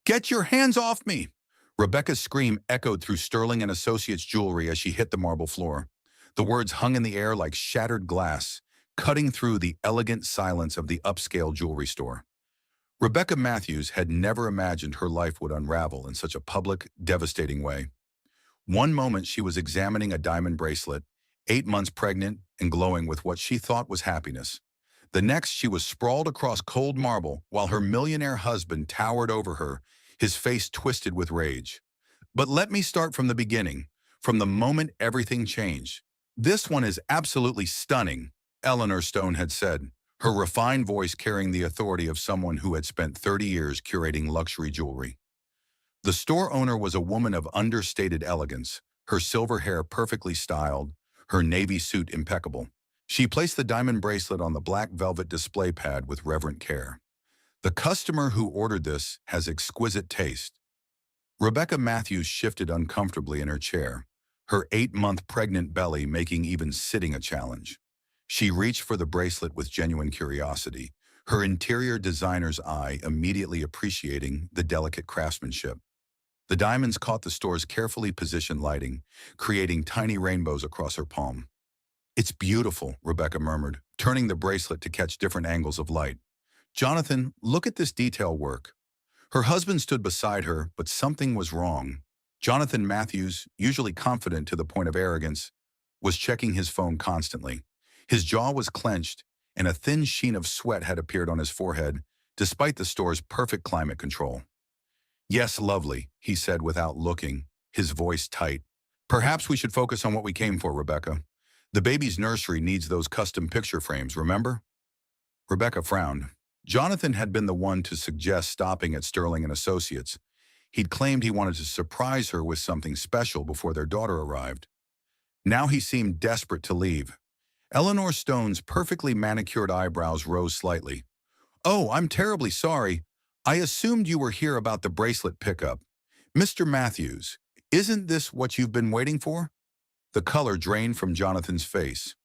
Get your hands off me! Rebecca's scream echoed through Sterling and Associates jewelry as she hit the marble floor. The words hung in the air like shattered glass, cutting through the elegant silence of the upscale jewelry store. Rebecca Matthews had never imagined her life would unravel in such a public, devastating way. One moment she was examining a diamond bracelet, 8 months pregnant and glowing with what she thought was happiness. The next she was sprawled across cold marble while her millionaire husband towered over her, his face twisted with rage. But let me start from the beginning, from the moment everything changed. This one is absolutely stunning, Eleanor Stone had said, her refined voice carrying the authority of someone who had spent 30 years curating luxury jewelry. The store owner was a woman of understated elegance, her silver hair perfectly styled, her navy suit impeccable. She placed the diamond bracelet on the black velvet display pad with reverent care. The customer who ordered this has exquisite taste. Rebecca Matthews shifted uncomfortably in her chair, her 8-month pregnant belly making even sitting a challenge. She reached for the bracelet with genuine curiosity, her interior designer's eye immediately appreciating the delicate craftsmanship. The diamonds caught the store's carefully positioned lighting, creating tiny rainbows across her palm. It's beautiful, Rebecca murmured, turning the bracelet to catch different angles of light. Jonathan, look at this detail work. Her husband stood beside her, but something was wrong. Jonathan Matthews, usually confident to the point of arrogance, was checking his phone constantly. His jaw was clenched, and a thin sheen of sweat had appeared on his forehead, despite the store's perfect climate control. Yes, lovely, he said without looking, his voice tight. Perhaps we should focus on what we came for, Rebecca. The baby's nursery needs those custom picture frames, remember? Rebecca frowned. Jonathan had been the one to suggest stopping at Sterling and Associates. He'd claimed he wanted to surprise her with something special before their daughter arrived. Now he seemed desperate to leave. Eleanor Stone's perfectly manicured eyebrows rose slightly. Oh, I'm terribly sorry. I assumed you were here about the bracelet pickup. Mr. Matthews, isn't this what you've been waiting for? The color drained from Jonathan's face.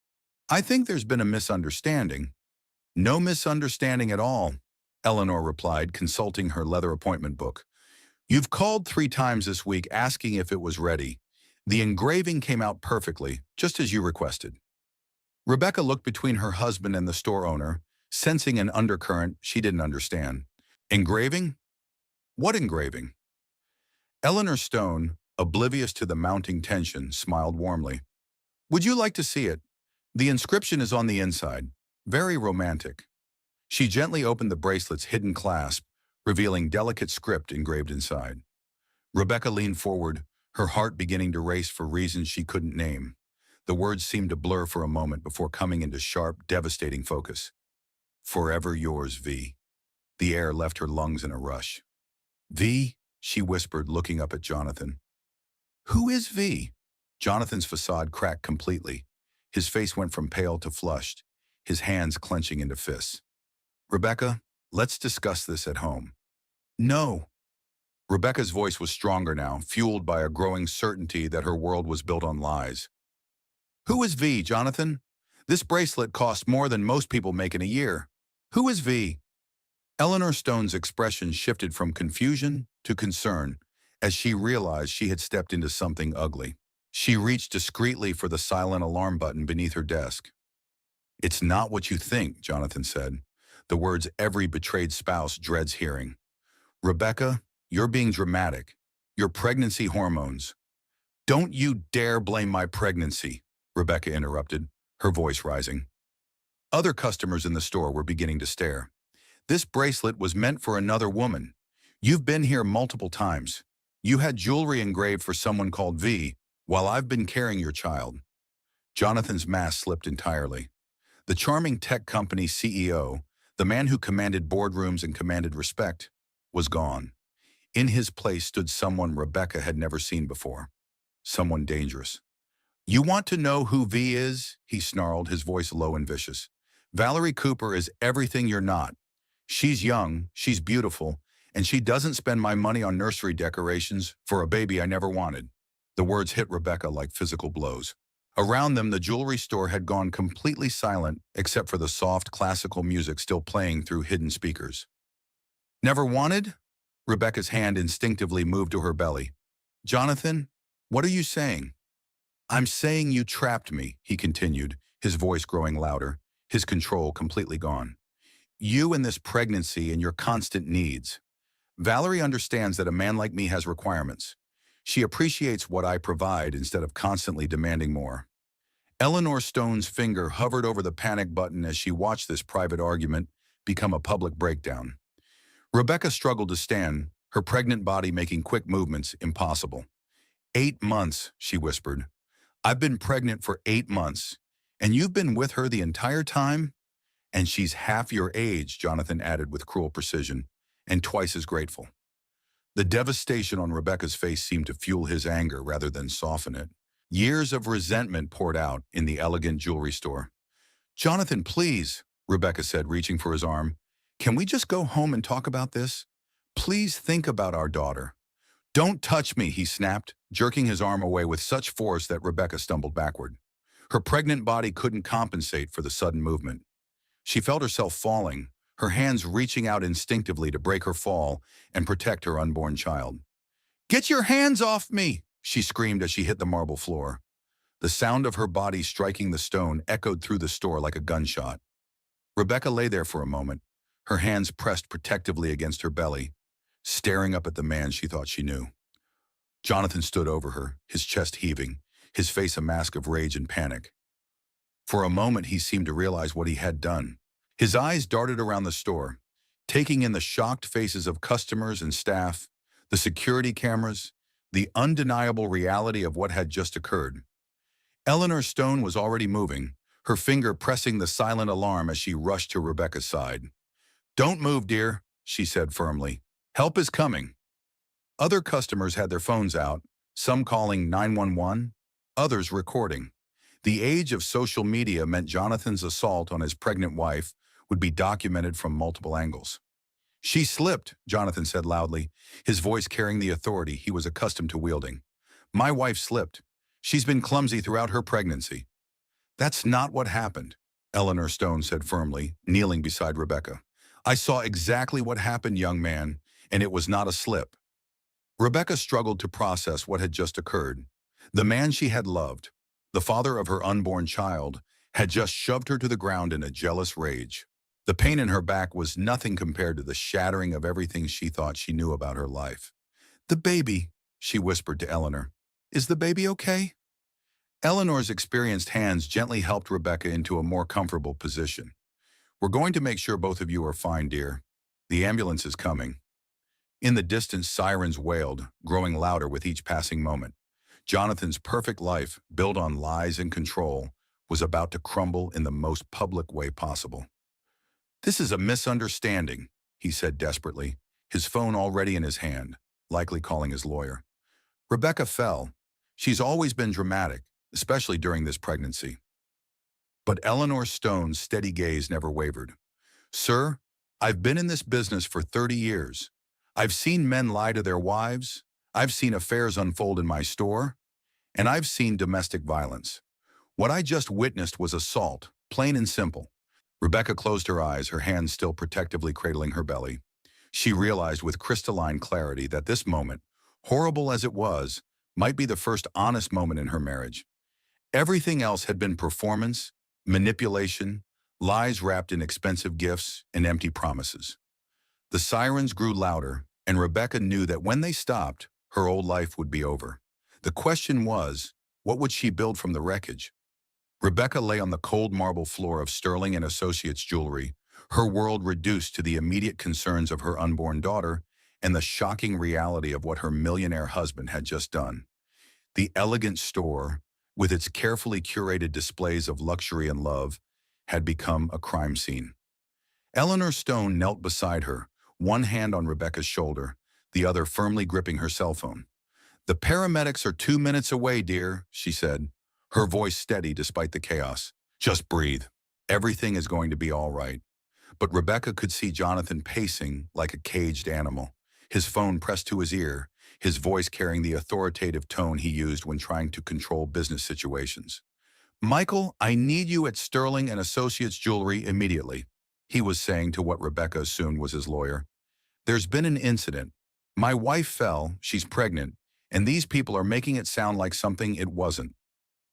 I think there's been a misunderstanding. No misunderstanding at all, Eleanor replied, consulting her leather appointment book. You've called 3 times this week asking if it was ready. The engraving came out perfectly, just as you requested. Rebecca looked between her husband and the store owner, sensing an undercurrent she didn't understand. Engraving? What engraving? Eleanor Stone, oblivious to the mounting tension, smiled warmly. Would you like to see it? The inscription is on the inside. Very romantic. She gently opened the bracelet's hidden clasp, revealing delicate script engraved inside. Rebecca leaned forward, her heart beginning to race for reasons she couldn't name. The words seemed to blur for a moment before coming into sharp, devastating focus. Forever yours, V. The air left her lungs in a rush. V? She whispered, looking up at Jonathan. Who is V? Jonathan's facade cracked completely. His face went from pale to flushed, his hands clenching into fists. Rebecca, let's discuss this at home. No. Rebecca's voice was stronger now, fueled by a growing certainty that her world was built on lies. Who is V, Jonathan? This bracelet costs more than most people make in a year. Who is V? Eleanor Stone's expression shifted from confusion to concern as she realized she had stepped into something ugly. She reached discreetly for the silent alarm button beneath her desk. It's not what you think, Jonathan said, the words every betrayed spouse dreads hearing. Rebecca, you're being dramatic. Your pregnancy hormones. Don't you dare blame my pregnancy, Rebecca interrupted, her voice rising. Other customers in the store were beginning to stare. This bracelet was meant for another woman. You've been here multiple times. You had jewelry engraved for someone called V, while I've been carrying your child. Jonathan's mask slipped entirely. The charming tech company CEO, the man who commanded boardrooms and commanded respect, was gone. In his place stood someone Rebecca had never seen before. Someone dangerous. You want to know who V is? He snarled, his voice low and vicious. Valerie Cooper is everything you're not. She's young, she's beautiful, and she doesn't spend my money on nursery decorations for a baby I never wanted. The words hit Rebecca like physical blows. Around them, the jewelry store had gone completely silent except for the soft classical music still playing through hidden speakers. Never wanted? Rebecca's hand instinctively moved to her belly. Jonathan, what are you saying? I'm saying you trapped me, he continued, his voice growing louder, his control completely gone. You and this pregnancy and your constant needs. Valerie understands that a man like me has requirements. She appreciates what I provide instead of constantly demanding more. Eleanor Stone's finger hovered over the panic button as she watched this private argument become a public breakdown. Rebecca struggled to stand, her pregnant body making quick movements impossible. 8 months, she whispered. I've been pregnant for 8 months, and you've been with her the entire time? And she's half your age, Jonathan added with cruel precision, and twice as grateful. The devastation on Rebecca's face seemed to fuel his anger rather than soften it. Years of resentment poured out in the elegant jewelry store. Jonathan, please, Rebecca said, reaching for his arm. Can we just go home and talk about this? Please think about our daughter. Don't touch me, he snapped, jerking his arm away with such force that Rebecca stumbled backward. Her pregnant body couldn't compensate for the sudden movement. She felt herself falling, her hands reaching out instinctively to break her fall and protect her unborn child. Get your hands off me, she screamed as she hit the marble floor. The sound of her body striking the stone echoed through the store like a gunshot. Rebecca lay there for a moment, her hands pressed protectively against her belly, staring up at the man she thought she knew. Jonathan stood over her, his chest heaving, his face a mask of rage and panic. For a moment he seemed to realize what he had done. His eyes darted around the store, taking in the shocked faces of customers and staff, the security cameras, the undeniable reality of what had just occurred. Eleanor Stone was already moving, her finger pressing the silent alarm as she rushed to Rebecca's side. Don't move, dear, she said firmly. Help is coming. Other customers had their phones out, some calling 911, others recording. The age of social media meant Jonathan's assault on his pregnant wife would be documented from multiple angles. She slipped, Jonathan said loudly, his voice carrying the authority he was accustomed to wielding. My wife slipped. She's been clumsy throughout her pregnancy. That's not what happened, Eleanor Stone said firmly, kneeling beside Rebecca. I saw exactly what happened, young man, and it was not a slip. Rebecca struggled to process what had just occurred. The man she had loved, the father of her unborn child, had just shoved her to the ground in a jealous rage. The pain in her back was nothing compared to the shattering of everything she thought she knew about her life. The baby, she whispered to Eleanor. Is the baby okay? Eleanor's experienced hands gently helped Rebecca into a more comfortable position. We're going to make sure both of you are fine, dear. The ambulance is coming. In the distance, sirens wailed, growing louder with each passing moment. Jonathan's perfect life, built on lies and control, was about to crumble in the most public way possible. This is a misunderstanding, he said desperately, his phone already in his hand, likely calling his lawyer. Rebecca fell. She's always been dramatic, especially during this pregnancy. But Eleanor Stone's steady gaze never wavered. Sir, I've been in this business for 30 years. I've seen men lie to their wives, I've seen affairs unfold in my store, and I've seen domestic violence. What I just witnessed was assault, plain and simple. Rebecca closed her eyes, her hands still protectively cradling her belly. She realized with crystalline clarity that this moment, horrible as it was, might be the first honest moment in her marriage. Everything else had been performance, manipulation, lies wrapped in expensive gifts, and empty promises. The sirens grew louder, and Rebecca knew that when they stopped, her old life would be over. The question was, what would she build from the wreckage? Rebecca lay on the cold marble floor of Sterling and Associates jewelry, her world reduced to the immediate concerns of her unborn daughter and the shocking reality of what her millionaire husband had just done. The elegant store, with its carefully curated displays of luxury and love, had become a crime scene. Eleanor Stone knelt beside her, one hand on Rebecca's shoulder, the other firmly gripping her cell phone. The paramedics are 2 minutes away, dear, she said, her voice steady despite the chaos. Just breathe. Everything is going to be all right. But Rebecca could see Jonathan pacing like a caged animal, his phone pressed to his ear, his voice carrying the authoritative tone he used when trying to control business situations. Michael, I need you at Sterling and Associates Jewelry immediately, he was saying to what Rebecca assumed was his lawyer. There's been an incident. My wife fell, she's pregnant, and these people are making it sound like something it wasn't.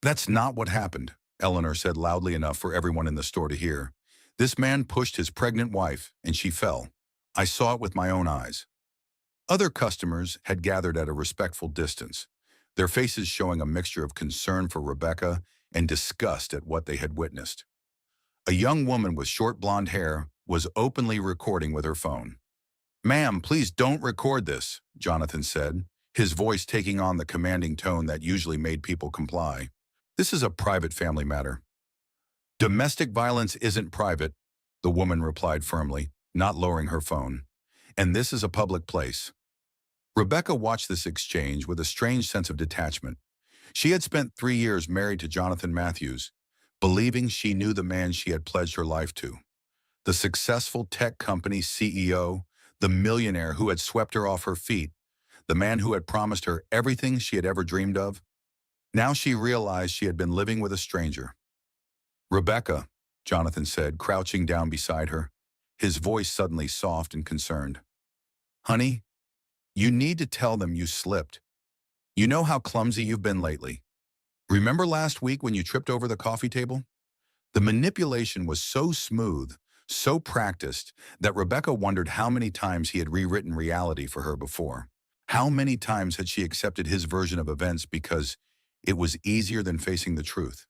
That's not what happened, Eleanor said loudly enough for everyone in the store to hear. This man pushed his pregnant wife, and she fell. I saw it with my own eyes. Other customers had gathered at a respectful distance, their faces showing a mixture of concern for Rebecca and disgust at what they had witnessed. A young woman with short blonde hair was openly recording with her phone. "Ma'am, please don't record this," Jonathan said, his voice taking on the commanding tone that usually made people comply. "This is a private family matter." "Domestic violence isn't private," the woman replied firmly, not lowering her phone. "And this is a public place." Rebecca watched this exchange with a strange sense of detachment. She had spent 3 years married to Jonathan Matthews, believing she knew the man she had pledged her life to. The successful tech company CEO, the millionaire who had swept her off her feet, the man who had promised her everything she had ever dreamed of. Now she realized she had been living with a stranger. "Rebecca," Jonathan said, crouching down beside her, his voice suddenly soft and concerned. "Honey, you need to tell them you slipped. You know how clumsy you've been lately. Remember last week when you tripped over the coffee table?" The manipulation was so smooth, so practiced, that Rebecca wondered how many times he had rewritten reality for her before. How many times had she accepted his version of events because it was easier than facing the truth?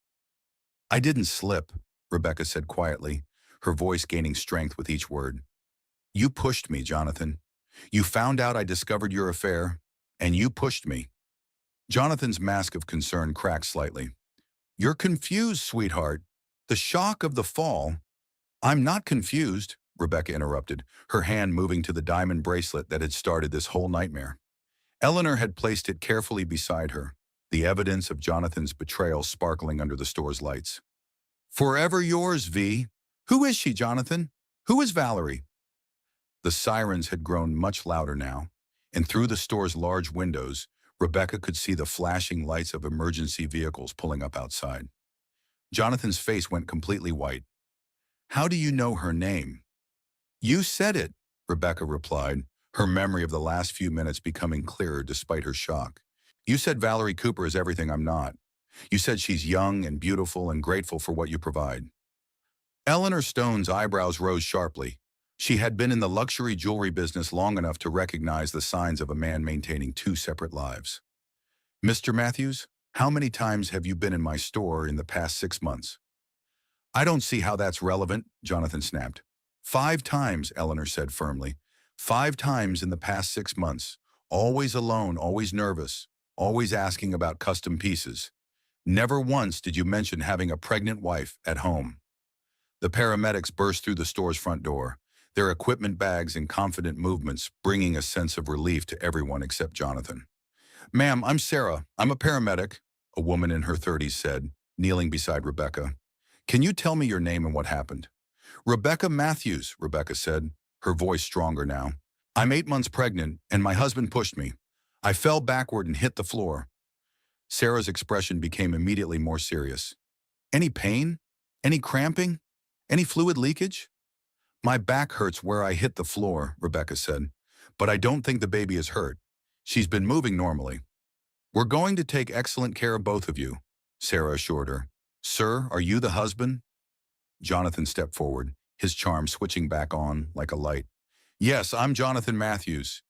"I didn't slip," Rebecca said quietly, her voice gaining strength with each word. "You pushed me, Jonathan. You found out I discovered your affair, and you pushed me." Jonathan's mask of concern cracked slightly. "You're confused, sweetheart. The shock of the fall—" "I'm not confused," Rebecca interrupted, her hand moving to the diamond bracelet that had started this whole nightmare. Eleanor had placed it carefully beside her, the evidence of Jonathan's betrayal sparkling under the store's lights. "Forever yours, V. Who is she, Jonathan? Who is Valerie?" The sirens had grown much louder now, and through the store's large windows, Rebecca could see the flashing lights of emergency vehicles pulling up outside. Jonathan's face went completely white. "How do you know her name?" "You said it," Rebecca replied, her memory of the last few minutes becoming clearer despite her shock. "You said Valerie Cooper is everything I'm not. You said she's young and beautiful and grateful for what you provide." Eleanor Stone's eyebrows rose sharply. She had been in the luxury jewelry business long enough to recognize the signs of a man maintaining two separate lives. "Mr. Matthews, how many times have you been in my store in the past 6 months?" "I don't see how that's relevant," Jonathan snapped. "5 times, Eleanor said firmly. 5 times in the past 6 months. Always alone, always nervous, always asking about custom pieces. Never once did you mention having a pregnant wife at home." The paramedics burst through the store's front door, their equipment bags and confident movements bringing a sense of relief to everyone except Jonathan. "Ma'am, I'm Sarah. I'm a paramedic," a woman in her 30s said, kneeling beside Rebecca. "Can you tell me your name and what happened?" "Rebecca Matthews," Rebecca said, her voice stronger now. "I'm 8 months pregnant, and my husband pushed me. I fell backward and hit the floor." Sarah's expression became immediately more serious. "Any pain? Any cramping? Any fluid leakage?" "My back hurts where I hit the floor," Rebecca said, "but I don't think the baby is hurt. She's been moving normally." "We're going to take excellent care of both of you," Sarah assured her. "Sir, are you the husband?" Jonathan stepped forward, his charm switching back on like a light. "Yes, I'm Jonathan Matthews.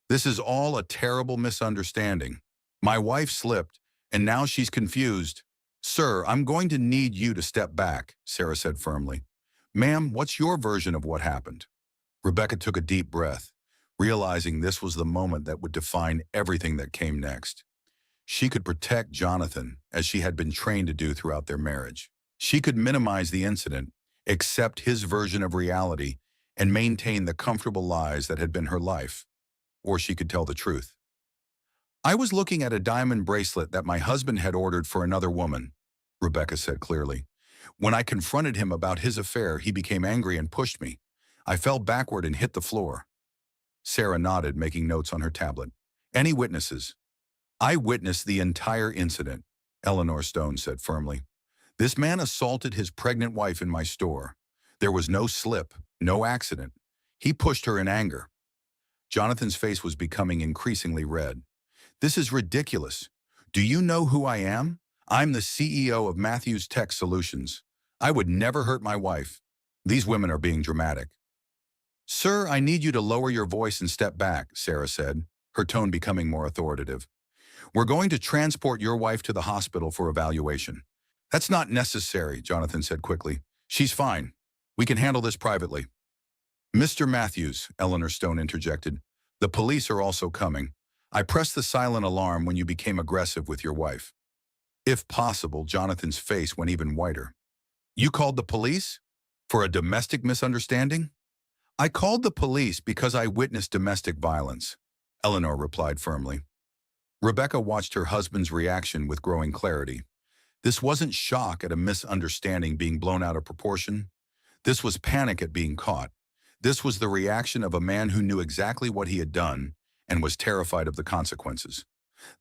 This is all a terrible misunderstanding. My wife slipped, and now she's confused." "Sir, I'm going to need you to step back," Sarah said firmly. "Ma'am, what's your version of what happened?" Rebecca took a deep breath, realizing this was the moment that would define everything that came next. She could protect Jonathan, as she had been trained to do throughout their marriage. She could minimize the incident, accept his version of reality, and maintain the comfortable lies that had been her life. Or she could tell the truth. "I was looking at a diamond bracelet that my husband had ordered for another woman," Rebecca said clearly. "When I confronted him about his affair, he became angry and pushed me. I fell backward and hit the floor." Sarah nodded, making notes on her tablet. "Any witnesses?" "I witnessed the entire incident," Eleanor Stone said firmly. "This man assaulted his pregnant wife in my store. There was no slip, no accident. He pushed her in anger." Jonathan's face was becoming increasingly red. This is ridiculous. Do you know who I am? I'm the CEO of Matthews Tech Solutions. I would never hurt my wife. These women are being dramatic. Sir, I need you to lower your voice and step back, Sarah said, her tone becoming more authoritative. We're going to transport your wife to the hospital for evaluation. That's not necessary, Jonathan said quickly. She's fine. We can handle this privately. Mr. Matthews, Eleanor Stone interjected, the police are also coming. I pressed the silent alarm when you became aggressive with your wife. If possible, Jonathan's face went even whiter. You called the police? For a domestic misunderstanding? I called the police because I witnessed domestic violence, Eleanor replied firmly. Rebecca watched her husband's reaction with growing clarity. This wasn't shock at a misunderstanding being blown out of proportion. This was panic at being caught. This was the reaction of a man who knew exactly what he had done and was terrified of the consequences.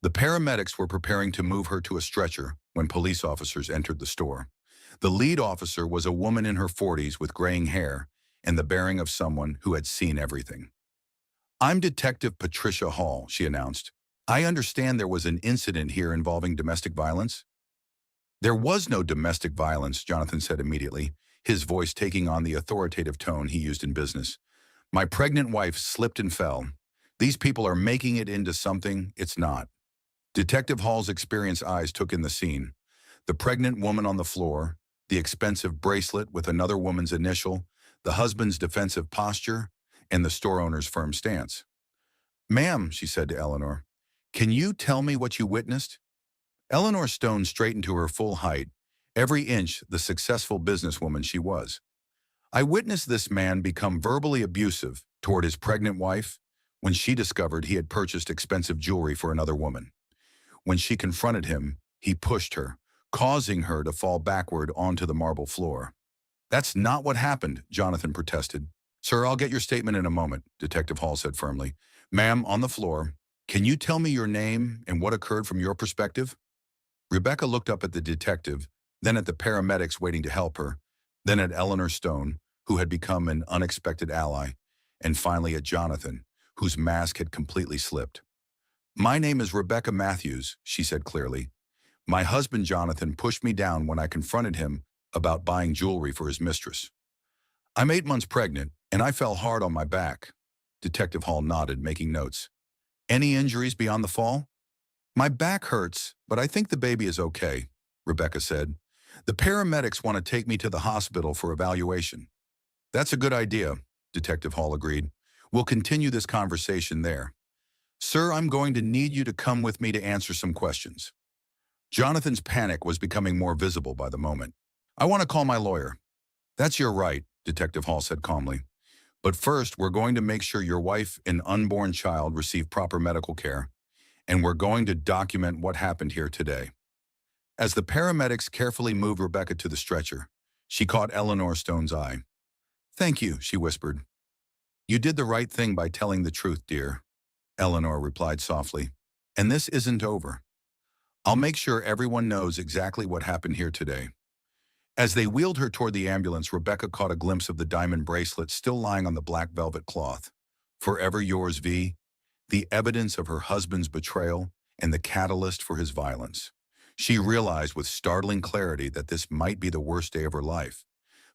The paramedics were preparing to move her to a stretcher when police officers entered the store. The lead officer was a woman in her 40s with graying hair and the bearing of someone who had seen everything. I'm Detective Patricia Hall, she announced. I understand there was an incident here involving domestic violence. There was no domestic violence, Jonathan said immediately, his voice taking on the authoritative tone he used in business. My pregnant wife slipped and fell. These people are making it into something it's not. Detective Hall's experienced eyes took in the scene. The pregnant woman on the floor, the expensive bracelet with another woman's initial, the husband's defensive posture, and the store owner's firm stance. Ma'am, she said to Eleanor, can you tell me what you witnessed? Eleanor Stone straightened to her full height, every inch the successful businesswoman she was. I witnessed this man become verbally abusive toward his pregnant wife when she discovered he had purchased expensive jewelry for another woman. When she confronted him, he pushed her, causing her to fall backward onto the marble floor. That's not what happened, Jonathan protested. Sir, I'll get your statement in a moment, Detective Hall said firmly. Ma'am, on the floor, can you tell me your name and what occurred from your perspective? Rebecca looked up at the detective, then at the paramedics waiting to help her, then at Eleanor Stone, who had become an unexpected ally, and finally at Jonathan, whose mask had completely slipped. My name is Rebecca Matthews, she said clearly. My husband Jonathan pushed me down when I confronted him about buying jewelry for his mistress. I'm 8 months pregnant, and I fell hard on my back. Detective Hall nodded, making notes. Any injuries beyond the fall? My back hurts, but I think the baby is okay, Rebecca said. The paramedics want to take me to the hospital for evaluation. That's a good idea, Detective Hall agreed. We'll continue this conversation there. Sir, I'm going to need you to come with me to answer some questions. Jonathan's panic was becoming more visible by the moment. I want to call my lawyer. That's your right, Detective Hall said calmly. But first, we're going to make sure your wife and unborn child receive proper medical care, and we're going to document what happened here today. As the paramedics carefully moved Rebecca to the stretcher, she caught Eleanor Stone's eye. Thank you, she whispered. You did the right thing by telling the truth, dear, Eleanor replied softly. And this isn't over. I'll make sure everyone knows exactly what happened here today. As they wheeled her toward the ambulance, Rebecca caught a glimpse of the diamond bracelet still lying on the black velvet cloth. Forever yours, V, the evidence of her husband's betrayal and the catalyst for his violence. She realized with startling clarity that this might be the worst day of her life,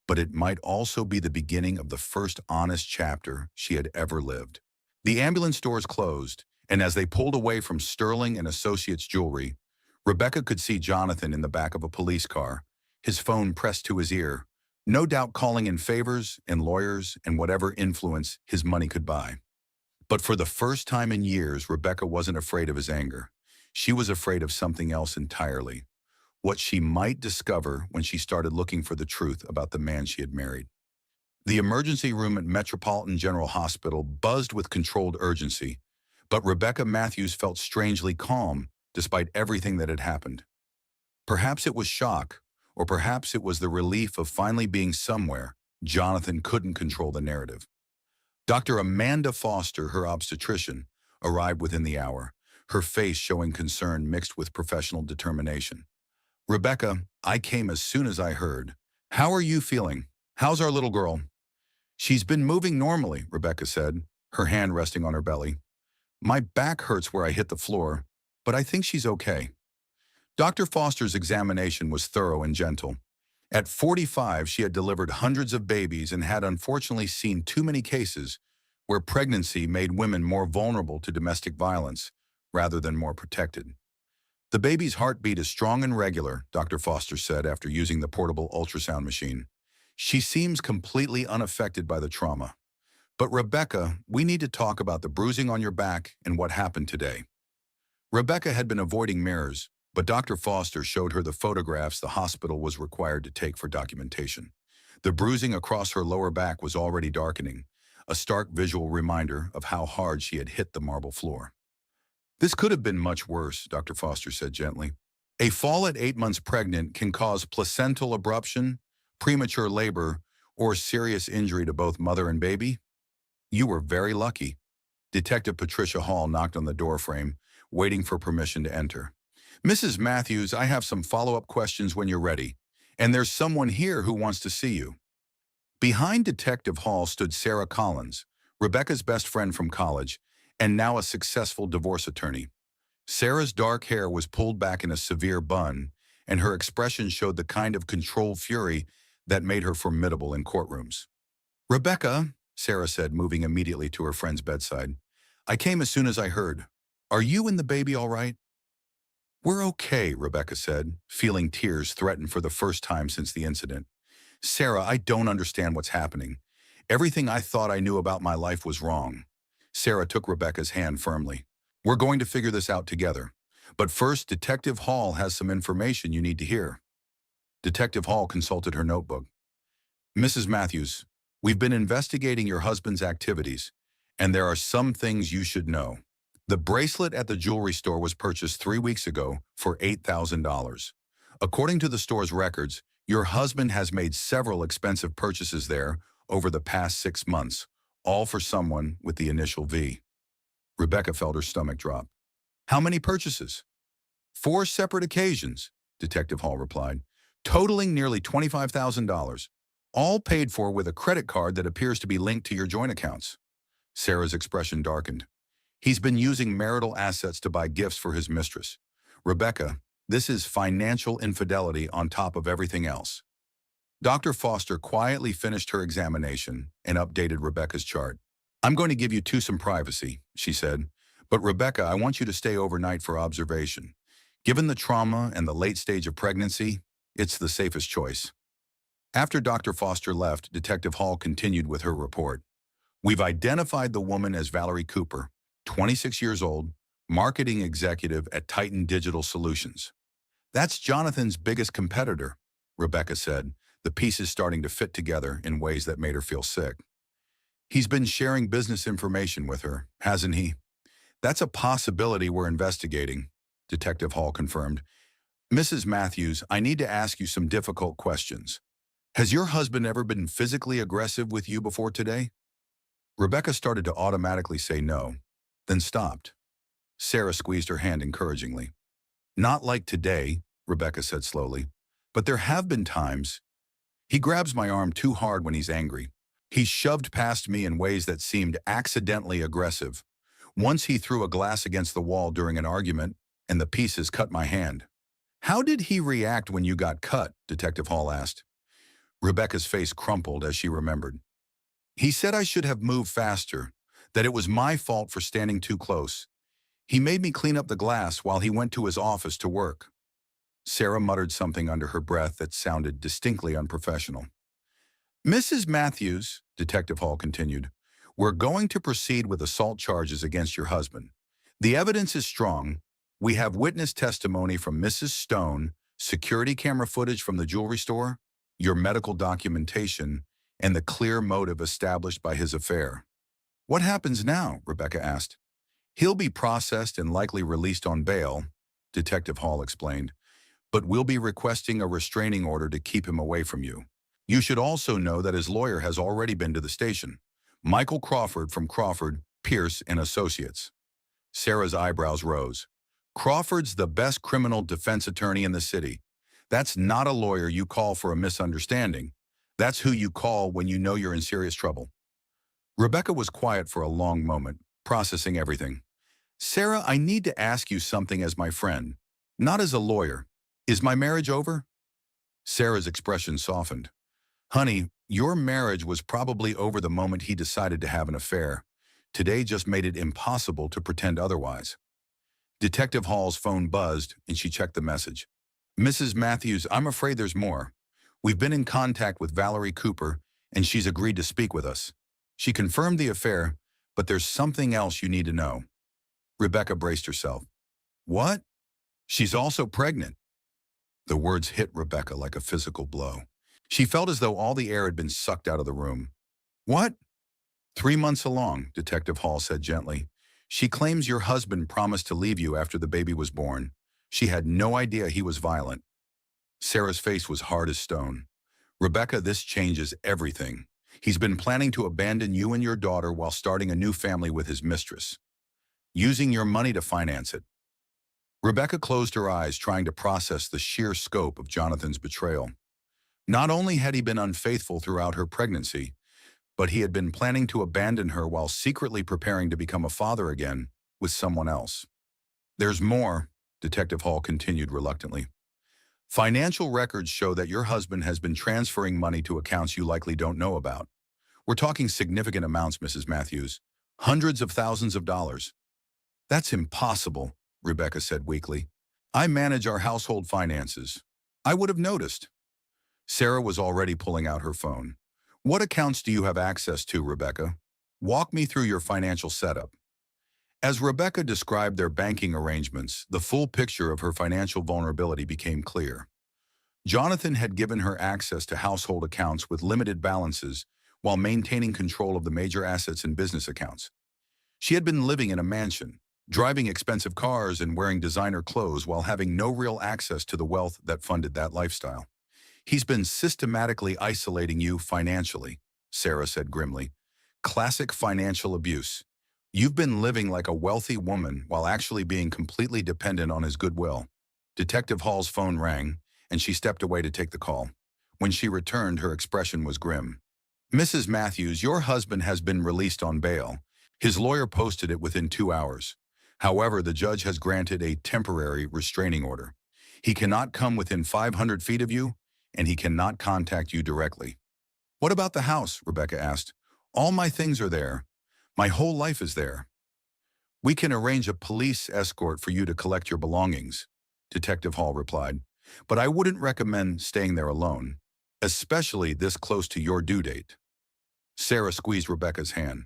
but it might also be the beginning of the first honest chapter she had ever lived. The ambulance doors closed, and as they pulled away from Sterling and Associates jewelry, Rebecca could see Jonathan in the back of a police car, his phone pressed to his ear, no doubt calling in favors and lawyers and whatever influence his money could buy. But for the first time in years, Rebecca wasn't afraid of his anger. She was afraid of something else entirely, what she might discover when she started looking for the truth about the man she had married. The emergency room at Metropolitan General Hospital buzzed with controlled urgency, but Rebecca Matthews felt strangely calm despite everything that had happened. Perhaps it was shock, or perhaps it was the relief of finally being somewhere. Jonathan couldn't control the narrative. Dr. Amanda Foster, her obstetrician, arrived within the hour, her face showing concern mixed with professional determination. Rebecca, I came as soon as I heard. How are you feeling? How's our little girl? She's been moving normally, Rebecca said. her hand resting on her belly. My back hurts where I hit the floor, but I think she's okay. Dr. Foster's examination was thorough and gentle. At 45, she had delivered hundreds of babies and had unfortunately seen too many cases where pregnancy made women more vulnerable to domestic violence rather than more protected. The baby's heartbeat is strong and regular, Dr. Foster said after using the portable ultrasound machine. She seems completely unaffected by the trauma. But Rebecca, we need to talk about the bruising on your back and what happened today. Rebecca had been avoiding mirrors, but Dr. Foster showed her the photographs the hospital was required to take for documentation. The bruising across her lower back was already darkening, a stark visual reminder of how hard she had hit the marble floor. This could have been much worse, Dr. Foster said gently. A fall at 8 months pregnant can cause placental abruption, premature labor, or serious injury to both mother and baby. You were very lucky. Detective Patricia Hall knocked on the doorframe, waiting for permission to enter. Mrs. Matthews, I have some follow-up questions when you're ready, and there's someone here who wants to see you. Behind Detective Hall stood Sarah Collins, Rebecca's best friend from college, and now a successful divorce attorney. Sarah's dark hair was pulled back in a severe bun, and her expression showed the kind of controlled fury that made her formidable in courtrooms. Rebecca, Sarah said, moving immediately to her friend's bedside, I came as soon as I heard. Are you and the baby all right? We're okay, Rebecca said, feeling tears threaten for the first time since the incident. Sarah, I don't understand what's happening. Everything I thought I knew about my life was wrong. Sarah took Rebecca's hand firmly. We're going to figure this out together. But first, Detective Hall has some information you need to hear. Detective Hall consulted her notebook. Mrs. Matthews, we've been investigating your husband's activities, and there are some things you should know. The bracelet at the jewelry store was purchased 3 weeks ago for $8,000. According to the store's records, your husband has made several expensive purchases there over the past 6 months, all for someone with the initial V. Rebecca felt her stomach drop. How many purchases? 4 separate occasions, Detective Hall replied, totaling nearly $25,000, all paid for with a credit card that appears to be linked to your joint accounts. Sarah's expression darkened. He's been using marital assets to buy gifts for his mistress. Rebecca, this is financial infidelity on top of everything else. Dr. Foster quietly finished her examination and updated Rebecca's chart. I'm going to give you some privacy, she said, but Rebecca, I want you to stay overnight for observation. Given the trauma and the late stage of pregnancy, it's the safest choice. After Dr. Foster left, Detective Hall continued with her report. We've identified the woman as Valerie Cooper, 26 years old, marketing executive at Titan Digital Solutions. That's Jonathan's biggest competitor, Rebecca said, the pieces starting to fit together in ways that made her feel sick. He's been sharing business information with her, hasn't he? That's a possibility we're investigating, Detective Hall confirmed. Mrs. Matthews, I need to ask you some difficult questions. Has your husband ever been physically aggressive with you before today? Rebecca started to automatically say no, then stopped. Sarah squeezed her hand encouragingly. Not like today, Rebecca said slowly, but there have been times. He grabs my arm too hard when he's angry. He shoved past me in ways that seemed accidentally aggressive. Once he threw a glass against the wall during an argument, and the pieces cut my hand. How did he react when you got cut? Detective Hall asked. Rebecca's face crumpled as she remembered. He said I should have moved faster, that it was my fault for standing too close. He made me clean up the glass while he went to his office to work. Sarah muttered something under her breath that sounded distinctly unprofessional. Mrs. Matthews, Detective Hall continued, we're going to proceed with assault charges against your husband. The evidence is strong. We have witness testimony from Mrs. Stone, security camera footage from the jewelry store, your medical documentation, and the clear motive established by his affair. What happens now? Rebecca asked. He'll be processed and likely released on bail, Detective Hall explained, but we'll be requesting a restraining order to keep him away from you. You should also know that his lawyer has already been to the station, Michael Crawford from Crawford, Pierce and Associates. Sarah's eyebrows rose. Crawford's the best criminal defense attorney in the city. That's not a lawyer you call for a misunderstanding. That's who you call when you know you're in serious trouble. Rebecca was quiet for a long moment, processing everything. Sarah, I need to ask you something as my friend, not as a lawyer. Is my marriage over? Sarah's expression softened. Honey, your marriage was probably over the moment he decided to have an affair. Today just made it impossible to pretend otherwise. Detective Hall's phone buzzed, and she checked the message. Mrs. Matthews, I'm afraid there's more. We've been in contact with Valerie Cooper, and she's agreed to speak with us. She confirmed the affair, but there's something else you need to know. Rebecca braced herself. What? She's also pregnant. The words hit Rebecca like a physical blow. She felt as though all the air had been sucked out of the room. What? 3 months along, Detective Hall said gently. She claims your husband promised to leave you after the baby was born. She had no idea he was violent. Sarah's face was hard as stone. Rebecca, this changes everything. He's been planning to abandon you and your daughter while starting a new family with his mistress, using your money to finance it. Rebecca closed her eyes, trying to process the sheer scope of Jonathan's betrayal. Not only had he been unfaithful throughout her pregnancy, but he had been planning to abandon her while secretly preparing to become a father again with someone else. There's more, Detective Hall continued reluctantly. Financial records show that your husband has been transferring money to accounts you likely don't know about. We're talking significant amounts, Mrs. Matthews. Hundreds of thousands of dollars. That's impossible, Rebecca said weakly. I manage our household finances. I would have noticed. Sarah was already pulling out her phone. What accounts do you have access to, Rebecca? Walk me through your financial setup. As Rebecca described their banking arrangements, the full picture of her financial vulnerability became clear. Jonathan had given her access to household accounts with limited balances while maintaining control of the major assets and business accounts. She had been living in a mansion, driving expensive cars and wearing designer clothes while having no real access to the wealth that funded that lifestyle. He's been systematically isolating you financially, Sarah said grimly. Classic financial abuse. You've been living like a wealthy woman while actually being completely dependent on his goodwill. Detective Hall's phone rang, and she stepped away to take the call. When she returned, her expression was grim. Mrs. Matthews, your husband has been released on bail. His lawyer posted it within 2 hours. However, the judge has granted a temporary restraining order. He cannot come within 500 feet of you, and he cannot contact you directly. What about the house? Rebecca asked. All my things are there. My whole life is there. We can arrange a police escort for you to collect your belongings, Detective Hall replied. But I wouldn't recommend staying there alone, especially this close to your due date. Sarah squeezed Rebecca's hand.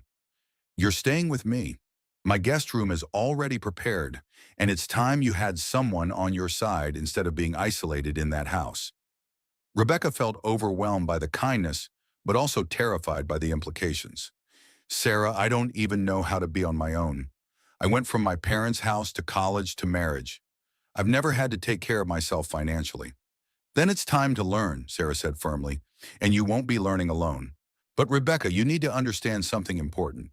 You're staying with me. My guest room is already prepared, and it's time you had someone on your side instead of being isolated in that house. Rebecca felt overwhelmed by the kindness, but also terrified by the implications. Sarah, I don't even know how to be on my own. I went from my parents' house to college to marriage. I've never had to take care of myself financially. Then it's time to learn, Sarah said firmly, and you won't be learning alone. But Rebecca, you need to understand something important.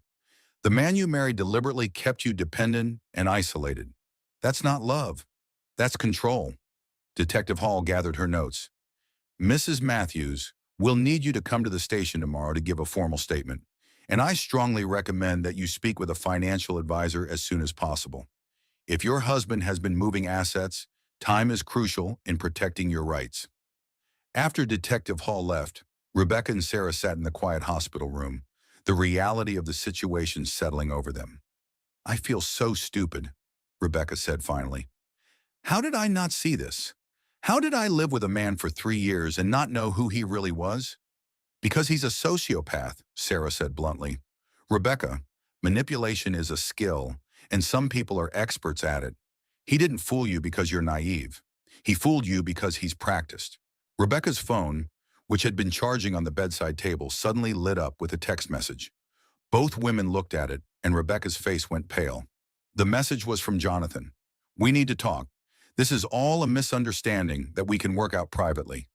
The man you married deliberately kept you dependent and isolated. That's not love. That's control. Detective Hall gathered her notes. Mrs. Matthews, we'll need you to come to the station tomorrow to give a formal statement, and I strongly recommend that you speak with a financial advisor as soon as possible. If your husband has been moving assets, time is crucial in protecting your rights. After Detective Hall left, Rebecca and Sarah sat in the quiet hospital room, the reality of the situation settling over them. I feel so stupid, Rebecca said finally. How did I not see this? How did I live with a man for 3 years and not know who he really was? Because he's a sociopath, Sarah said bluntly. Rebecca, manipulation is a skill, and some people are experts at it. He didn't fool you because you're naive. He fooled you because he's practiced. Rebecca's phone, which had been charging on the bedside table, suddenly lit up with a text message. Both women looked at it, and Rebecca's face went pale. The message was from Jonathan. We need to talk. This is all a misunderstanding that we can work out privately.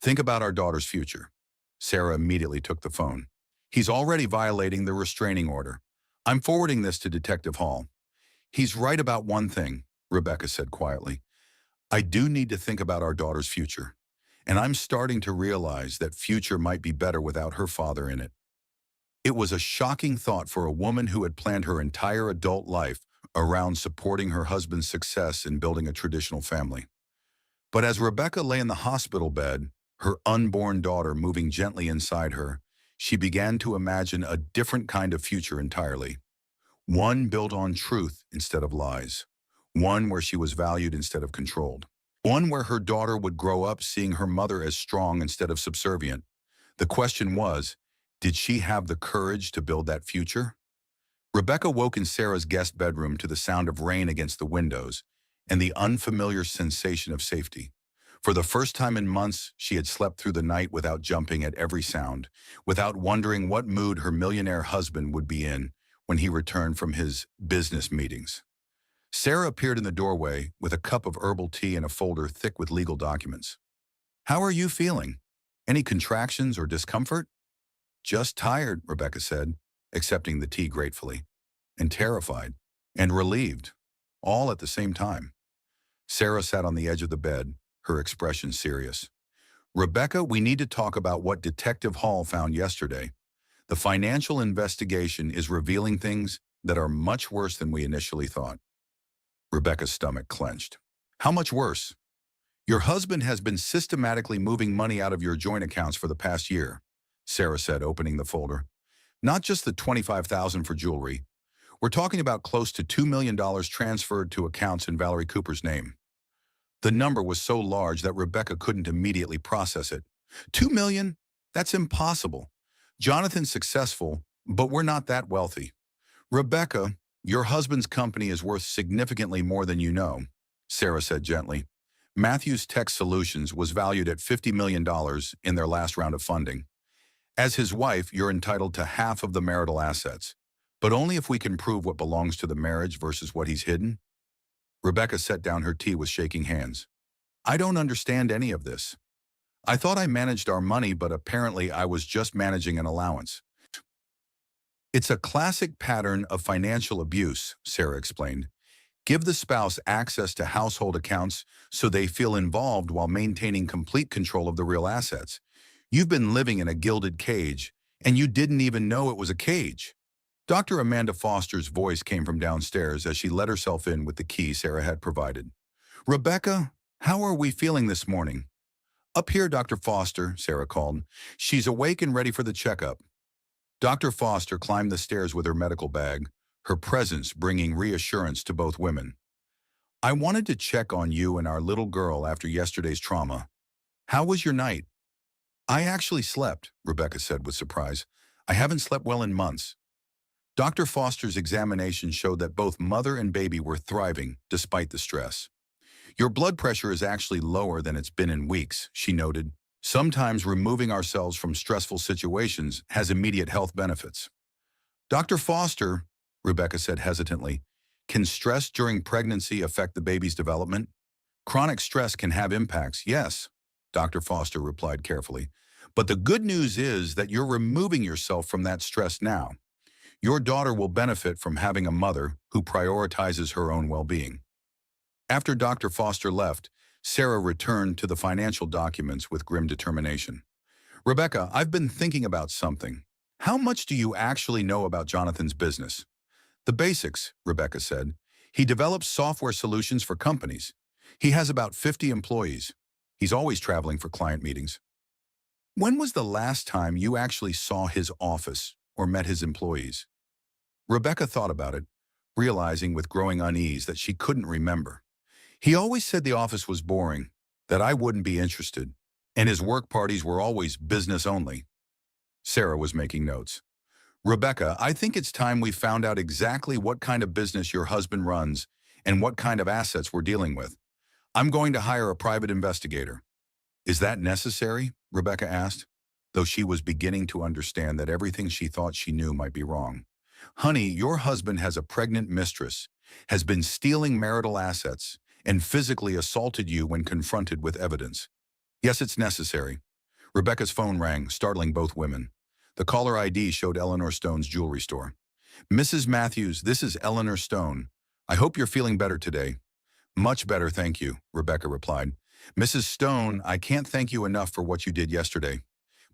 Think about our daughter's future. Sarah immediately took the phone. He's already violating the restraining order. I'm forwarding this to Detective Hall. He's right about one thing, Rebecca said quietly. I do need to think about our daughter's future, and I'm starting to realize that future might be better without her father in it. It was a shocking thought for a woman who had planned her entire adult life around supporting her husband's success in building a traditional family. But as Rebecca lay in the hospital bed, her unborn daughter moving gently inside her, she began to imagine a different kind of future entirely. One built on truth instead of lies. One where she was valued instead of controlled. One where her daughter would grow up seeing her mother as strong instead of subservient. The question was, did she have the courage to build that future? Rebecca woke in Sarah's guest bedroom to the sound of rain against the windows and the unfamiliar sensation of safety. For the first time in months, she had slept through the night without jumping at every sound, without wondering what mood her millionaire husband would be in when he returned from his business meetings. Sarah appeared in the doorway with a cup of herbal tea and a folder thick with legal documents. "How are you feeling? Any contractions or discomfort?" "Just tired," Rebecca said, accepting the tea gratefully, and terrified, and relieved, all at the same time. Sarah sat on the edge of the bed, her expression serious. "Rebecca, we need to talk about what Detective Hall found yesterday. The financial investigation is revealing things that are much worse than we initially thought." Rebecca's stomach clenched. "How much worse?" "Your husband has been systematically moving money out of your joint accounts for the past year," Sarah said, opening the folder. "Not just the $25,000 for jewelry. We're talking about close to $2 million transferred to accounts in Valerie Cooper's name." The number was so large that Rebecca couldn't immediately process it. $2 million? That's impossible. Jonathan's successful, but we're not that wealthy. "Rebecca, your husband's company is worth significantly more than you know," Sarah said gently. "Matthews Tech Solutions was valued at $50 million in their last round of funding. As his wife, you're entitled to half of the marital assets, but only if we can prove what belongs to the marriage versus what he's hidden." Rebecca set down her tea with shaking hands. "I don't understand any of this. I thought I managed our money, but apparently I was just managing an allowance." "It's a classic pattern of financial abuse," Sarah explained. "Give the spouse access to household accounts so they feel involved while maintaining complete control of the real assets. You've been living in a gilded cage, and you didn't even know it was a cage." Dr. Amanda Foster's voice came from downstairs as she let herself in with the key Sarah had provided. "Rebecca, how are we feeling this morning?" "Up here, Dr. Foster," Sarah called. "She's awake and ready for the checkup." Dr. Foster climbed the stairs with her medical bag, her presence bringing reassurance to both women. "I wanted to check on you and our little girl after yesterday's trauma. How was your night?" "I actually slept," Rebecca said with surprise. "I haven't slept well in months." Dr. Foster's examination showed that both mother and baby were thriving despite the stress. "Your blood pressure is actually lower than it's been in weeks," she noted. "Sometimes removing ourselves from stressful situations has immediate health benefits." "Dr. Foster," Rebecca said hesitantly, "can stress during pregnancy affect the baby's development?" "Chronic stress can have impacts, yes," Dr. Foster replied carefully. "But the good news is that you're removing yourself from that stress now. Your daughter will benefit from having a mother who prioritizes her own well-being." After Dr. Foster left, Sarah returned to the financial documents with grim determination. "Rebecca, I've been thinking about something. How much do you actually know about Jonathan's business?" "The basics," Rebecca said. "He develops software solutions for companies. He has about 50 employees. He's always traveling for client meetings." "When was the last time you actually saw his office or met his employees?" Rebecca thought about it, realizing with growing unease that she couldn't remember. "He always said the office was boring, that I wouldn't be interested, and his work parties were always business only." Sarah was making notes. "Rebecca, I think it's time we found out exactly what kind of business your husband runs and what kind of assets we're dealing with. I'm going to hire a private investigator." "Is that necessary?" Rebecca asked, though she was beginning to understand that everything she thought she knew might be wrong. "Honey, your husband has a pregnant mistress, has been stealing marital assets, and physically assaulted you when confronted with evidence. Yes, it's necessary." Rebecca's phone rang, startling both women. The caller ID showed Eleanor Stone's jewelry store. "Mrs. Matthews, this is Eleanor Stone. I hope you're feeling better today." "Much better, thank you," Rebecca replied. "Mrs. Stone, I can't thank you enough for what you did yesterday.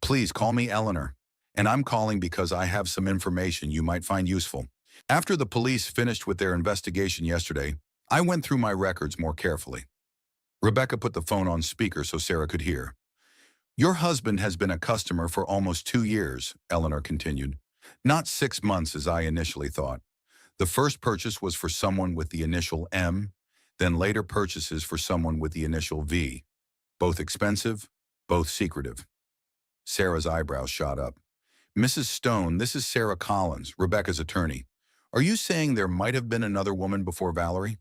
Please call me Eleanor. and I'm calling because I have some information you might find useful. After the police finished with their investigation yesterday, I went through my records more carefully. Rebecca put the phone on speaker so Sarah could hear. Your husband has been a customer for almost 2 years, Eleanor continued. Not 6 months as I initially thought. The first purchase was for someone with the initial M, then later purchases for someone with the initial V. Both expensive, both secretive. Sarah's eyebrows shot up. Mrs. Stone, this is Sarah Collins, Rebecca's attorney. Are you saying there might have been another woman before Valerie?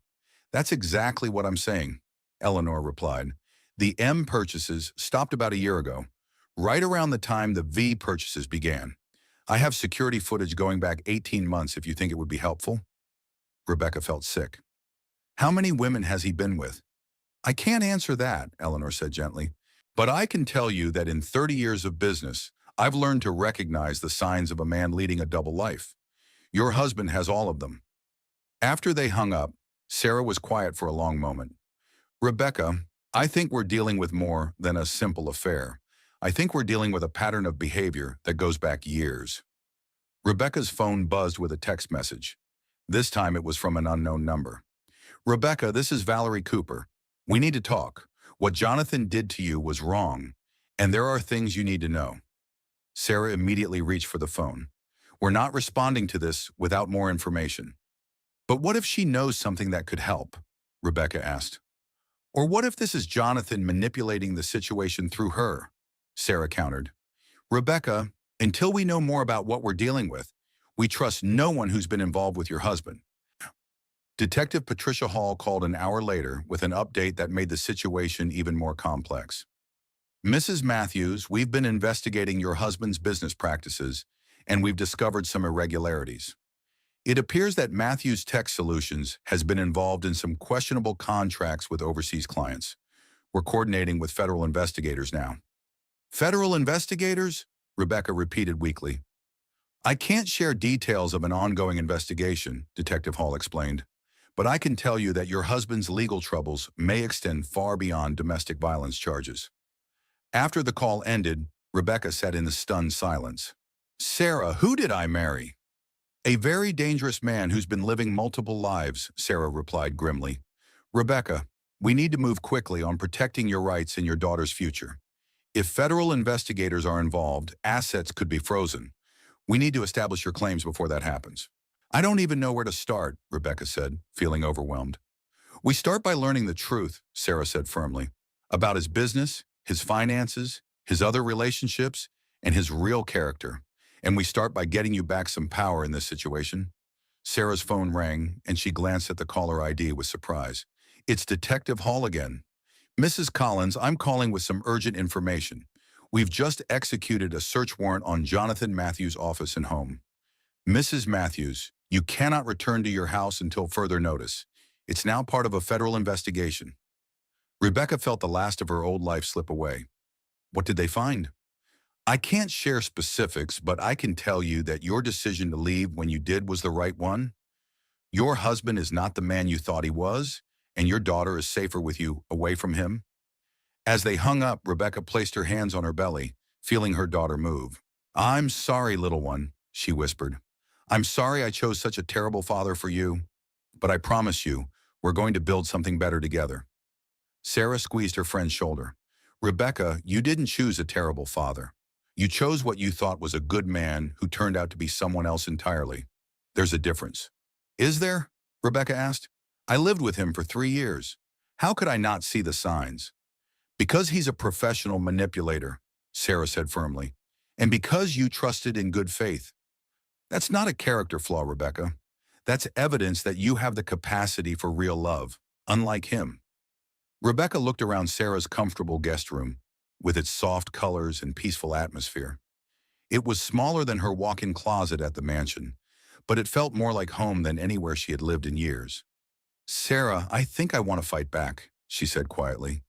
That's exactly what I'm saying, Eleanor replied. The M purchases stopped about a year ago, right around the time the V purchases began. I have security footage going back 18 months if you think it would be helpful. Rebecca felt sick. How many women has he been with? I can't answer that, Eleanor said gently. But I can tell you that in 30 years of business, I've learned to recognize the signs of a man leading a double life. Your husband has all of them. After they hung up, Sarah was quiet for a long moment. Rebecca, I think we're dealing with more than a simple affair. I think we're dealing with a pattern of behavior that goes back years. Rebecca's phone buzzed with a text message. This time it was from an unknown number. Rebecca, this is Valerie Cooper. We need to talk. What Jonathan did to you was wrong, and there are things you need to know. Sarah immediately reached for the phone. We're not responding to this without more information. But what if she knows something that could help? Rebecca asked. Or what if this is Jonathan manipulating the situation through her? Sarah countered. Rebecca, until we know more about what we're dealing with, we trust no one who's been involved with your husband. Detective Patricia Hall called an hour later with an update that made the situation even more complex. Mrs. Matthews, we've been investigating your husband's business practices, and we've discovered some irregularities. It appears that Matthews Tech Solutions has been involved in some questionable contracts with overseas clients. We're coordinating with federal investigators now. Federal investigators? Rebecca repeated weakly. I can't share details of an ongoing investigation, Detective Hall explained, but I can tell you that your husband's legal troubles may extend far beyond domestic violence charges. After the call ended, Rebecca sat in a stunned silence. Sarah, who did I marry? A very dangerous man who's been living multiple lives, Sarah replied grimly. Rebecca, we need to move quickly on protecting your rights and your daughter's future. If federal investigators are involved, assets could be frozen. We need to establish your claims before that happens. I don't even know where to start, Rebecca said, feeling overwhelmed. We start by learning the truth, Sarah said firmly, about his business, his finances, his other relationships, and his real character. And we start by getting you back some power in this situation. Sarah's phone rang, and she glanced at the caller ID with surprise. It's Detective Hall again. Mrs. Collins, I'm calling with some urgent information. We've just executed a search warrant on Jonathan Matthews' office and home. Mrs. Matthews, you cannot return to your house until further notice. It's now part of a federal investigation. Rebecca felt the last of her old life slip away. What did they find? I can't share specifics, but I can tell you that your decision to leave when you did was the right one. Your husband is not the man you thought he was, and your daughter is safer with you away from him. As they hung up, Rebecca placed her hands on her belly, feeling her daughter move. I'm sorry, little one, she whispered. I'm sorry I chose such a terrible father for you, but I promise you, we're going to build something better together. Sarah squeezed her friend's shoulder. Rebecca, you didn't choose a terrible father. You chose what you thought was a good man who turned out to be someone else entirely. There's a difference. Is there? Rebecca asked. I lived with him for 3 years. How could I not see the signs? Because he's a professional manipulator, Sarah said firmly, and because you trusted in good faith. That's not a character flaw, Rebecca. That's evidence that you have the capacity for real love, unlike him. Rebecca looked around Sarah's comfortable guest room, with its soft colors and peaceful atmosphere. It was smaller than her walk-in closet at the mansion, but it felt more like home than anywhere she had lived in years. Sarah, I think I want to fight back, she said quietly.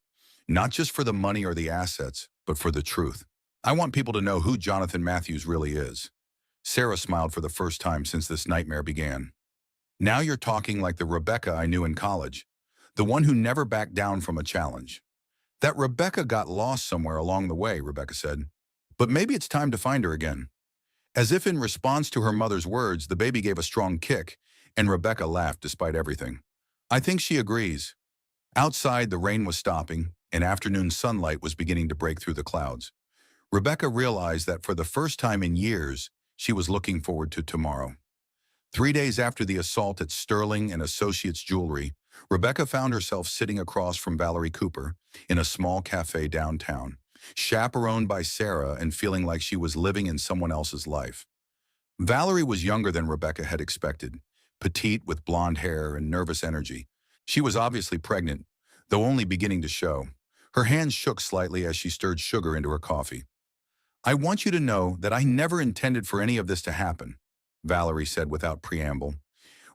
Not just for the money or the assets, but for the truth. I want people to know who Jonathan Matthews really is. Sarah smiled for the first time since this nightmare began. Now you're talking like the Rebecca I knew in college, the one who never backed down from a challenge. That Rebecca got lost somewhere along the way, Rebecca said. But maybe it's time to find her again. As if in response to her mother's words, the baby gave a strong kick, and Rebecca laughed despite everything. I think she agrees. Outside, the rain was stopping, and afternoon sunlight was beginning to break through the clouds. Rebecca realized that for the first time in years, she was looking forward to tomorrow. 3 days after the assault at Sterling and Associates Jewelry, Rebecca found herself sitting across from Valerie Cooper in a small cafe downtown, chaperoned by Sarah and feeling like she was living in someone else's life. Valerie was younger than Rebecca had expected, petite with blonde hair and nervous energy. She was obviously pregnant, though only beginning to show. Her hands shook slightly as she stirred sugar into her coffee. I want you to know that I never intended for any of this to happen, Valerie said without preamble.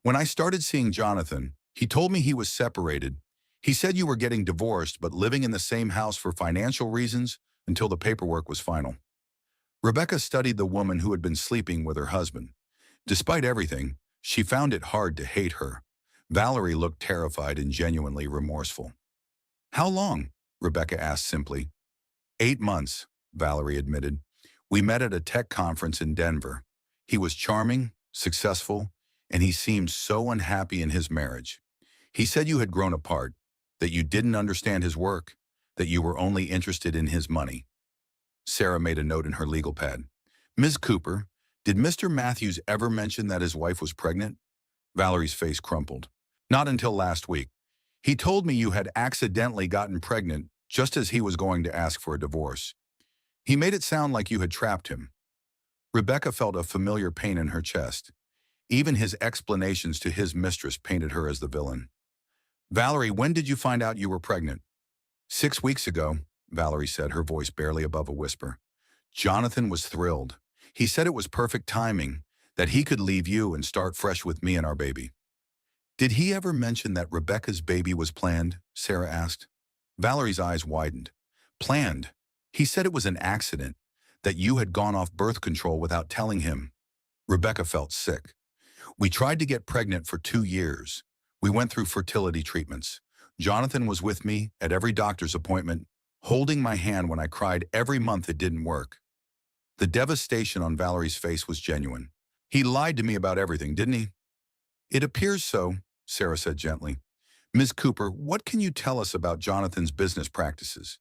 When I started seeing Jonathan, he told me he was separated. He said you were getting divorced but living in the same house for financial reasons until the paperwork was final. Rebecca studied the woman who had been sleeping with her husband. Despite everything, she found it hard to hate her. Valerie looked terrified and genuinely remorseful. How long? Rebecca asked simply. 8 months, Valerie admitted. We met at a tech conference in Denver. He was charming, successful, and he seemed so unhappy in his marriage. He said you had grown apart, that you didn't understand his work, that you were only interested in his money. Sarah made a note in her legal pad. Ms. Cooper, did Mr. Matthews ever mention that his wife was pregnant? Valerie's face crumpled. Not until last week. He told me you had accidentally gotten pregnant just as he was going to ask for a divorce. He made it sound like you had trapped him. Rebecca felt a familiar pain in her chest. Even his explanations to his mistress painted her as the villain. Valerie, when did you find out you were pregnant? 6 weeks ago, Valerie said, her voice barely above a whisper. Jonathan was thrilled. He said it was perfect timing, that he could leave you and start fresh with me and our baby. Did he ever mention that Rebecca's baby was planned? Sarah asked. Valerie's eyes widened. Planned? He said it was an accident, that you had gone off birth control without telling him. Rebecca felt sick. We tried to get pregnant for 2 years. We went through fertility treatments. Jonathan was with me at every doctor's appointment, holding my hand when I cried every month it didn't work. The devastation on Valerie's face was genuine. He lied to me about everything, didn't he? It appears so, Sarah said gently. Ms. Cooper, what can you tell us about Jonathan's business practices?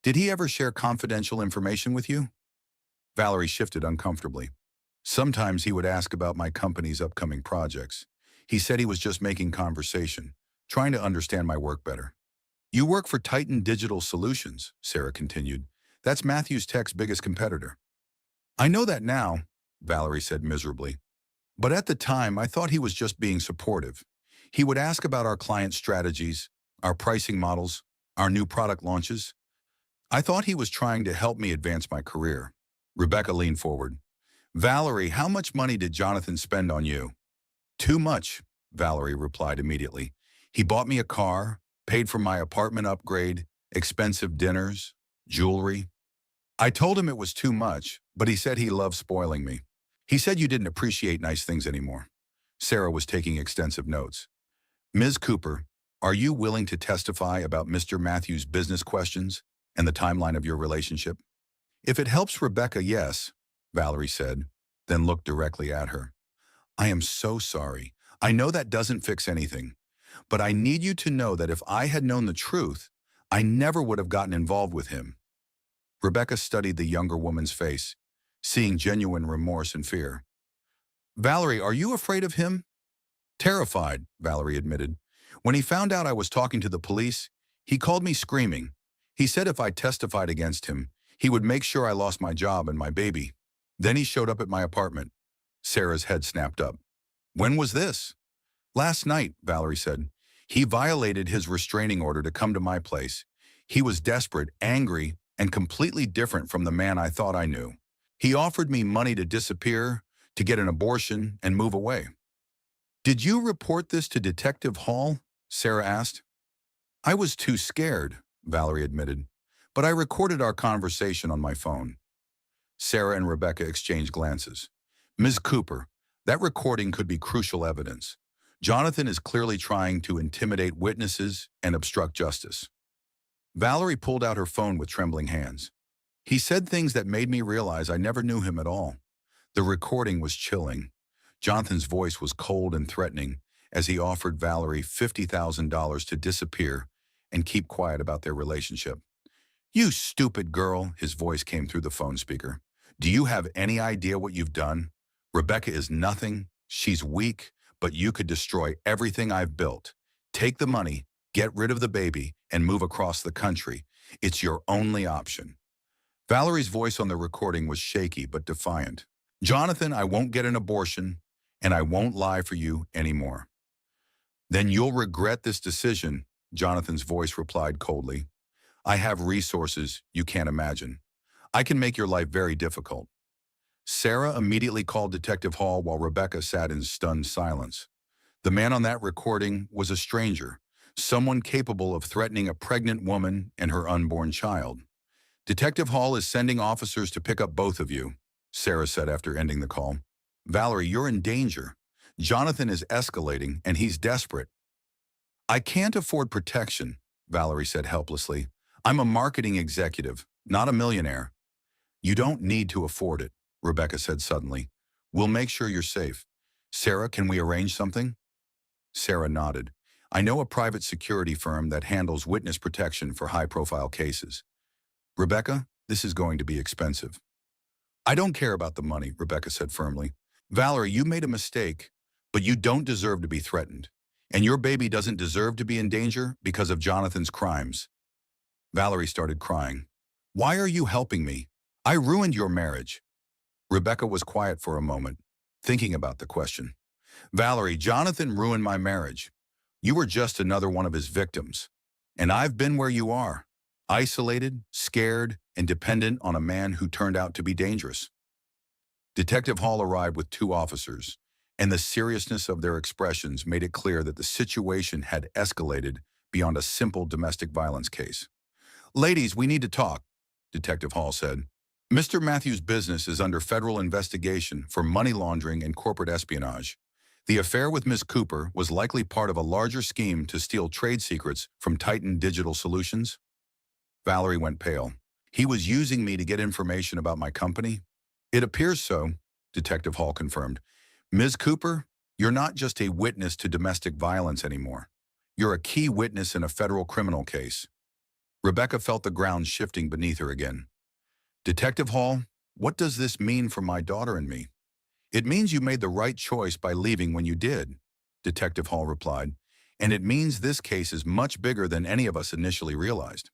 Did he ever share confidential information with you? Valerie shifted uncomfortably. Sometimes he would ask about my company's upcoming projects. He said he was just making conversation, trying to understand my work better. You work for Titan Digital Solutions, Sarah continued. That's Matthews Tech's biggest competitor. I know that now, Valerie said miserably. But at the time, I thought he was just being supportive. He would ask about our client strategies, our pricing models, our new product launches. I thought he was trying to help me advance my career. Rebecca leaned forward. Valerie, how much money did Jonathan spend on you? Too much, Valerie replied immediately. He bought me a car, paid for my apartment upgrade, expensive dinners, jewelry. I told him it was too much, but he said he loved spoiling me. He said you didn't appreciate nice things anymore. Sarah was taking extensive notes. Ms. Cooper, are you willing to testify about Mr. Matthews' business questions and the timeline of your relationship? If it helps Rebecca, yes, Valerie said, then looked directly at her. I am so sorry. I know that doesn't fix anything, but I need you to know that if I had known the truth, I never would have gotten involved with him. Rebecca studied the younger woman's face, seeing genuine remorse and fear. Valerie, are you afraid of him? Terrified, Valerie admitted. When he found out I was talking to the police, he called me screaming. He said if I testified against him, he would make sure I lost my job and my baby. Then he showed up at my apartment. Sarah's head snapped up. When was this? Last night, Valerie said. He violated his restraining order to come to my place. He was desperate, angry, and completely different from the man I thought I knew. He offered me money to disappear, to get an abortion, and move away. Did you report this to Detective Hall? Sarah asked. I was too scared, Valerie admitted, but I recorded our conversation on my phone. Sarah and Rebecca exchanged glances. Ms. Cooper, that recording could be crucial evidence. Jonathan is clearly trying to intimidate witnesses and obstruct justice. Valerie pulled out her phone with trembling hands. He said things that made me realize I never knew him at all. The recording was chilling. Jonathan's voice was cold and threatening as he offered Valerie $50,000 to disappear and keep quiet about their relationship. "You stupid girl," his voice came through the phone speaker. "Do you have any idea what you've done? Rebecca is nothing. She's weak, but you could destroy everything I've built. Take the money, get rid of the baby, and move across the country. It's your only option." Valerie's voice on the recording was shaky but defiant. "Jonathan, I won't get an abortion, and I won't lie for you anymore." "Then you'll regret this decision," Jonathan's voice replied coldly. "I have resources you can't imagine. I can make your life very difficult." Sarah immediately called Detective Hall while Rebecca sat in stunned silence. The man on that recording was a stranger, someone capable of threatening a pregnant woman and her unborn child. "Detective Hall is sending officers to pick up both of you," Sarah said after ending the call. "Valerie, you're in danger. Jonathan is escalating, and he's desperate." "I can't afford protection," Valerie said helplessly. "I'm a marketing executive, not a millionaire." "You don't need to afford it," Rebecca said suddenly. "We'll make sure you're safe. Sarah, can we arrange something?" Sarah nodded. "I know a private security firm that handles witness protection for high-profile cases." "Rebecca, this is going to be expensive." "I don't care about the money," Rebecca said firmly. "Valerie, you made a mistake, but you don't deserve to be threatened. And your baby doesn't deserve to be in danger because of Jonathan's crimes." Valerie started crying. "Why are you helping me? I ruined your marriage." Rebecca was quiet for a moment, thinking about the question. "Valerie, Jonathan ruined my marriage. You were just another one of his victims. And I've been where you are, isolated, scared, and dependent on a man who turned out to be dangerous." Detective Hall arrived with two officers, and the seriousness of their expressions made it clear that the situation had escalated beyond a simple domestic violence case. "Ladies, we need to talk," Detective Hall said. "Mr. Matthews' business is under federal investigation for money laundering and corporate espionage. The affair with Ms. Cooper was likely part of a larger scheme to steal trade secrets from Titan Digital Solutions." Valerie went pale. "He was using me to get information about my company?" "It appears so," Detective Hall confirmed. "Ms. Cooper, you're not just a witness to domestic violence anymore. You're a key witness in a federal criminal case." Rebecca felt the ground shifting beneath her again. "Detective Hall, what does this mean for my daughter and me?" "It means you made the right choice by leaving when you did," Detective Hall replied. "And it means this case is much bigger than any of us initially realized."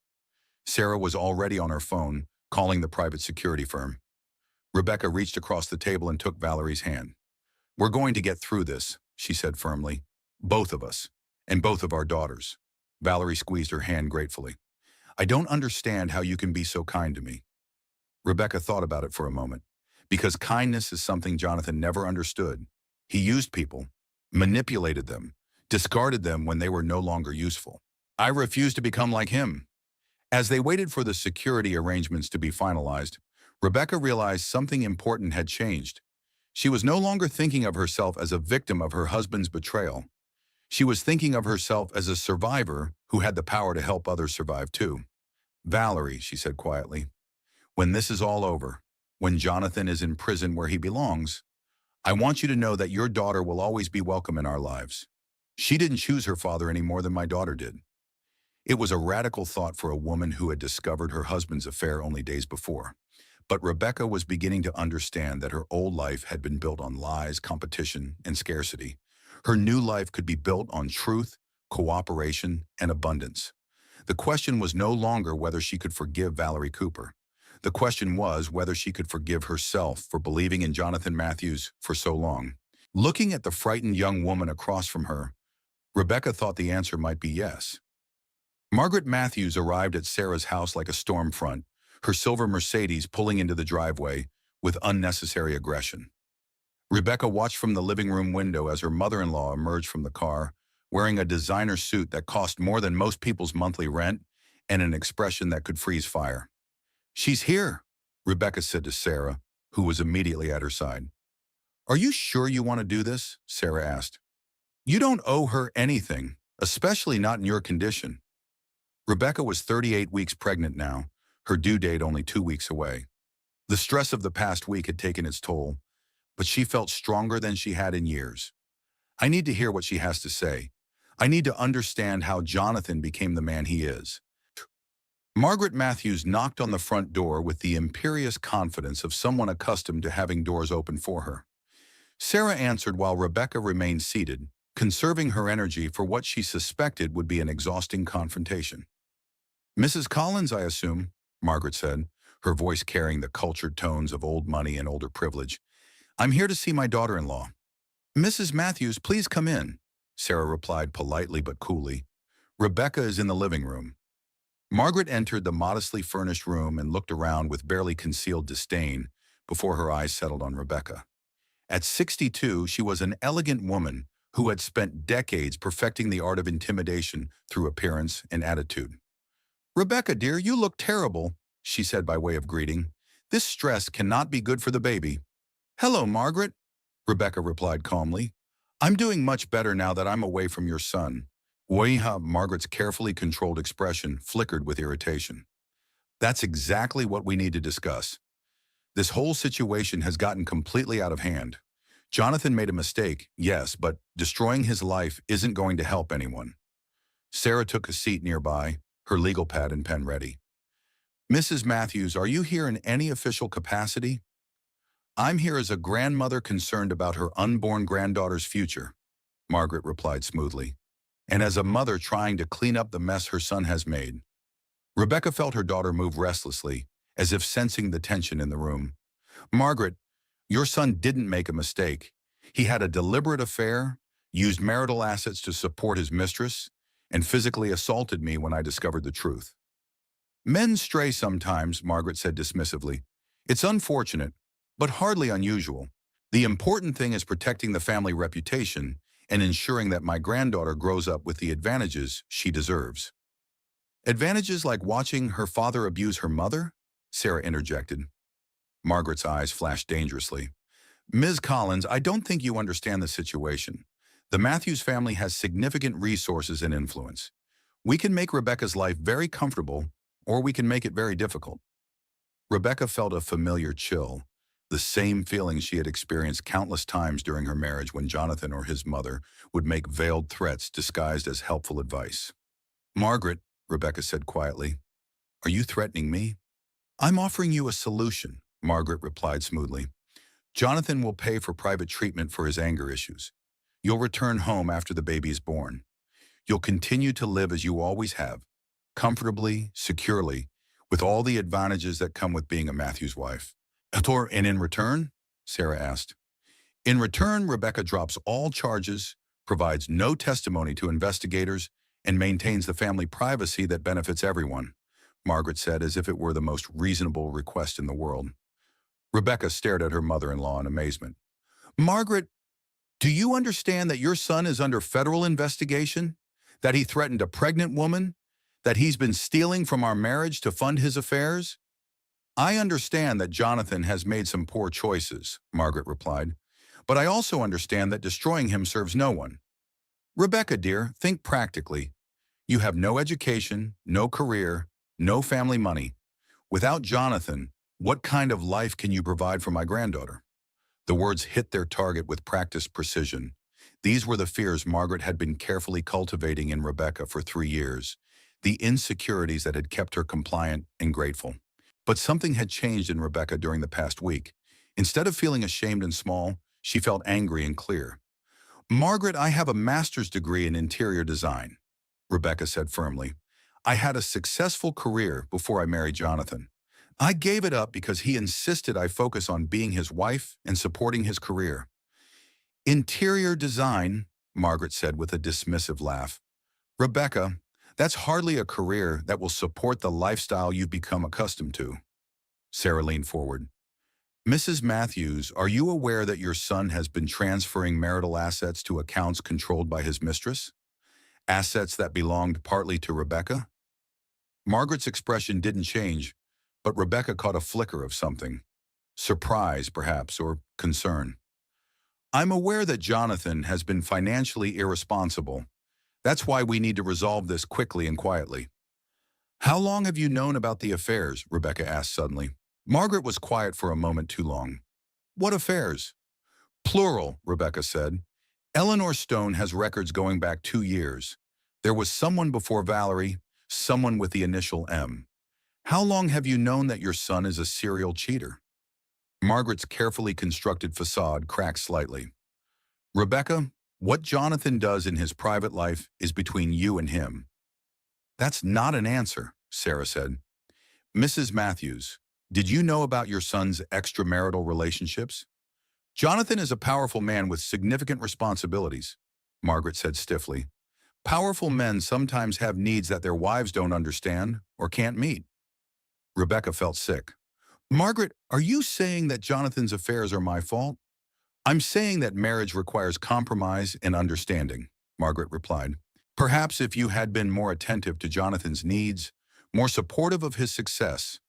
Sarah was already on her phone, calling the private security firm. Rebecca reached across the table and took Valerie's hand. "We're going to get through this," she said firmly. "Both of us, and both of our daughters." Valerie squeezed her hand gratefully. "I don't understand how you can be so kind to me." Rebecca thought about it for a moment. Because kindness is something Jonathan never understood. He used people, manipulated them, discarded them when they were no longer useful. "I refuse to become like him." As they waited for the security arrangements to be finalized, Rebecca realized something important had changed. She was no longer thinking of herself as a victim of her husband's betrayal. She was thinking of herself as a survivor who had the power to help others survive too. "Valerie," she said quietly, "when this is all over, when Jonathan is in prison where he belongs, I want you to know that your daughter will always be welcome in our lives. She didn't choose her father any more than my daughter did." It was a radical thought for a woman who had discovered her husband's affair only days before. But Rebecca was beginning to understand that her old life had been built on lies, competition, and scarcity. Her new life could be built on truth, cooperation, and abundance. The question was no longer whether she could forgive Valerie Cooper. The question was whether she could forgive herself for believing in Jonathan Matthews for so long. Looking at the frightened young woman across from her, Rebecca thought the answer might be yes. Margaret Matthews arrived at Sarah's house like a storm front, her silver Mercedes pulling into the driveway with unnecessary aggression. Rebecca watched from the living room window as her mother-in-law emerged from the car, wearing a designer suit that cost more than most people's monthly rent and an expression that could freeze fire. "She's here," Rebecca said to Sarah, who was immediately at her side. "Are you sure you want to do this?" Sarah asked. "You don't owe her anything, especially not in your condition." Rebecca was 38 weeks pregnant now, her due date only 2 weeks away. The stress of the past week had taken its toll, but she felt stronger than she had in years. I need to hear what she has to say. I need to understand how Jonathan became the man he is. Margaret Matthews knocked on the front door with the imperious confidence of someone accustomed to having doors open for her. Sarah answered while Rebecca remained seated, conserving her energy for what she suspected would be an exhausting confrontation. "Mrs. Collins, I assume," Margaret said, her voice carrying the cultured tones of old money and older privilege. "I'm here to see my daughter-in-law." "Mrs. Matthews, please come in," Sarah replied politely but coolly. "Rebecca is in the living room." Margaret entered the modestly furnished room and looked around with barely concealed disdain before her eyes settled on Rebecca. At 62, she was an elegant woman who had spent decades perfecting the art of intimidation through appearance and attitude. "Rebecca, dear, you look terrible," she said by way of greeting. "This stress cannot be good for the baby." "Hello, Margaret," Rebecca replied calmly. "I'm doing much better now that I'm away from your son." Waiha, Margaret's carefully controlled expression flickered with irritation. "That's exactly what we need to discuss. This whole situation has gotten completely out of hand. Jonathan made a mistake, yes, but destroying his life isn't going to help anyone." Sarah took a seat nearby, her legal pad and pen ready. "Mrs. Matthews, are you here in any official capacity?" "I'm here as a grandmother concerned about her unborn granddaughter's future," Margaret replied smoothly, "and as a mother trying to clean up the mess her son has made." Rebecca felt her daughter move restlessly, as if sensing the tension in the room. "Margaret, your son didn't make a mistake. He had a deliberate affair, used marital assets to support his mistress, and physically assaulted me when I discovered the truth." "Men stray sometimes," Margaret said dismissively. "It's unfortunate, but hardly unusual. The important thing is protecting the family reputation and ensuring that my granddaughter grows up with the advantages she deserves." "Advantages like watching her father abuse her mother?" Sarah interjected. Margaret's eyes flashed dangerously. "Ms. Collins, I don't think you understand the situation. The Matthews family has significant resources and influence. We can make Rebecca's life very comfortable, or we can make it very difficult." Rebecca felt a familiar chill, the same feeling she had experienced countless times during her marriage when Jonathan or his mother would make veiled threats disguised as helpful advice. "Margaret," Rebecca said quietly, "are you threatening me?" "I'm offering you a solution," Margaret replied smoothly. "Jonathan will pay for private treatment for his anger issues. You'll return home after the baby is born. You'll continue to live as you always have, comfortably, securely, with all the advantages that come with being a Matthews wife." "And in return?" Sarah asked. "In return, Rebecca drops all charges, provides no testimony to investigators, and maintains the family privacy that benefits everyone," Margaret said as if it were the most reasonable request in the world. Rebecca stared at her mother-in-law in amazement. "Margaret, do you understand that your son is under federal investigation? That he threatened a pregnant woman? That he's been stealing from our marriage to fund his affairs?" "I understand that Jonathan has made some poor choices," Margaret replied, "but I also understand that destroying him serves no one. Rebecca, dear, think practically. You have no education, no career, no family money. Without Jonathan, what kind of life can you provide for my granddaughter?" The words hit their target with practiced precision. These were the fears Margaret had been carefully cultivating in Rebecca for 3 years, the insecurities that had kept her compliant and grateful. But something had changed in Rebecca during the past week. Instead of feeling ashamed and small, she felt angry and clear. "Margaret, I have a master's degree in interior design," Rebecca said firmly. "I had a successful career before I married Jonathan. I gave it up because he insisted I focus on being his wife and supporting his career." "Interior design," Margaret said with a dismissive laugh. "Rebecca, that's hardly a career that will support the lifestyle you've become accustomed to." Sarah leaned forward. "Mrs. Matthews, are you aware that your son has been transferring marital assets to accounts controlled by his mistress? Assets that belonged partly to Rebecca?" Margaret's expression didn't change, but Rebecca caught a flicker of something. Surprise, perhaps, or concern. "I'm aware that Jonathan has been financially irresponsible. That's why we need to resolve this quickly and quietly." "How long have you known about the affairs?" Rebecca asked suddenly. Margaret was quiet for a moment too long. "What affairs?" Plural, Rebecca said. Eleanor Stone has records going back 2 years. There was someone before Valerie, someone with the initial M. How long have you known that your son is a serial cheater? Margaret's carefully constructed facade cracked slightly. Rebecca, what Jonathan does in his private life is between you and him. That's not an answer, Sarah said. Mrs. Matthews, did you know about your son's extramarital relationships? Jonathan is a powerful man with significant responsibilities, Margaret said stiffly. Powerful men sometimes have needs that their wives don't understand or can't meet. Rebecca felt sick. Margaret, are you saying that Jonathan's affairs are my fault? I'm saying that marriage requires compromise and understanding, Margaret replied. Perhaps if you had been more attentive to Jonathan's needs, more supportive of his success,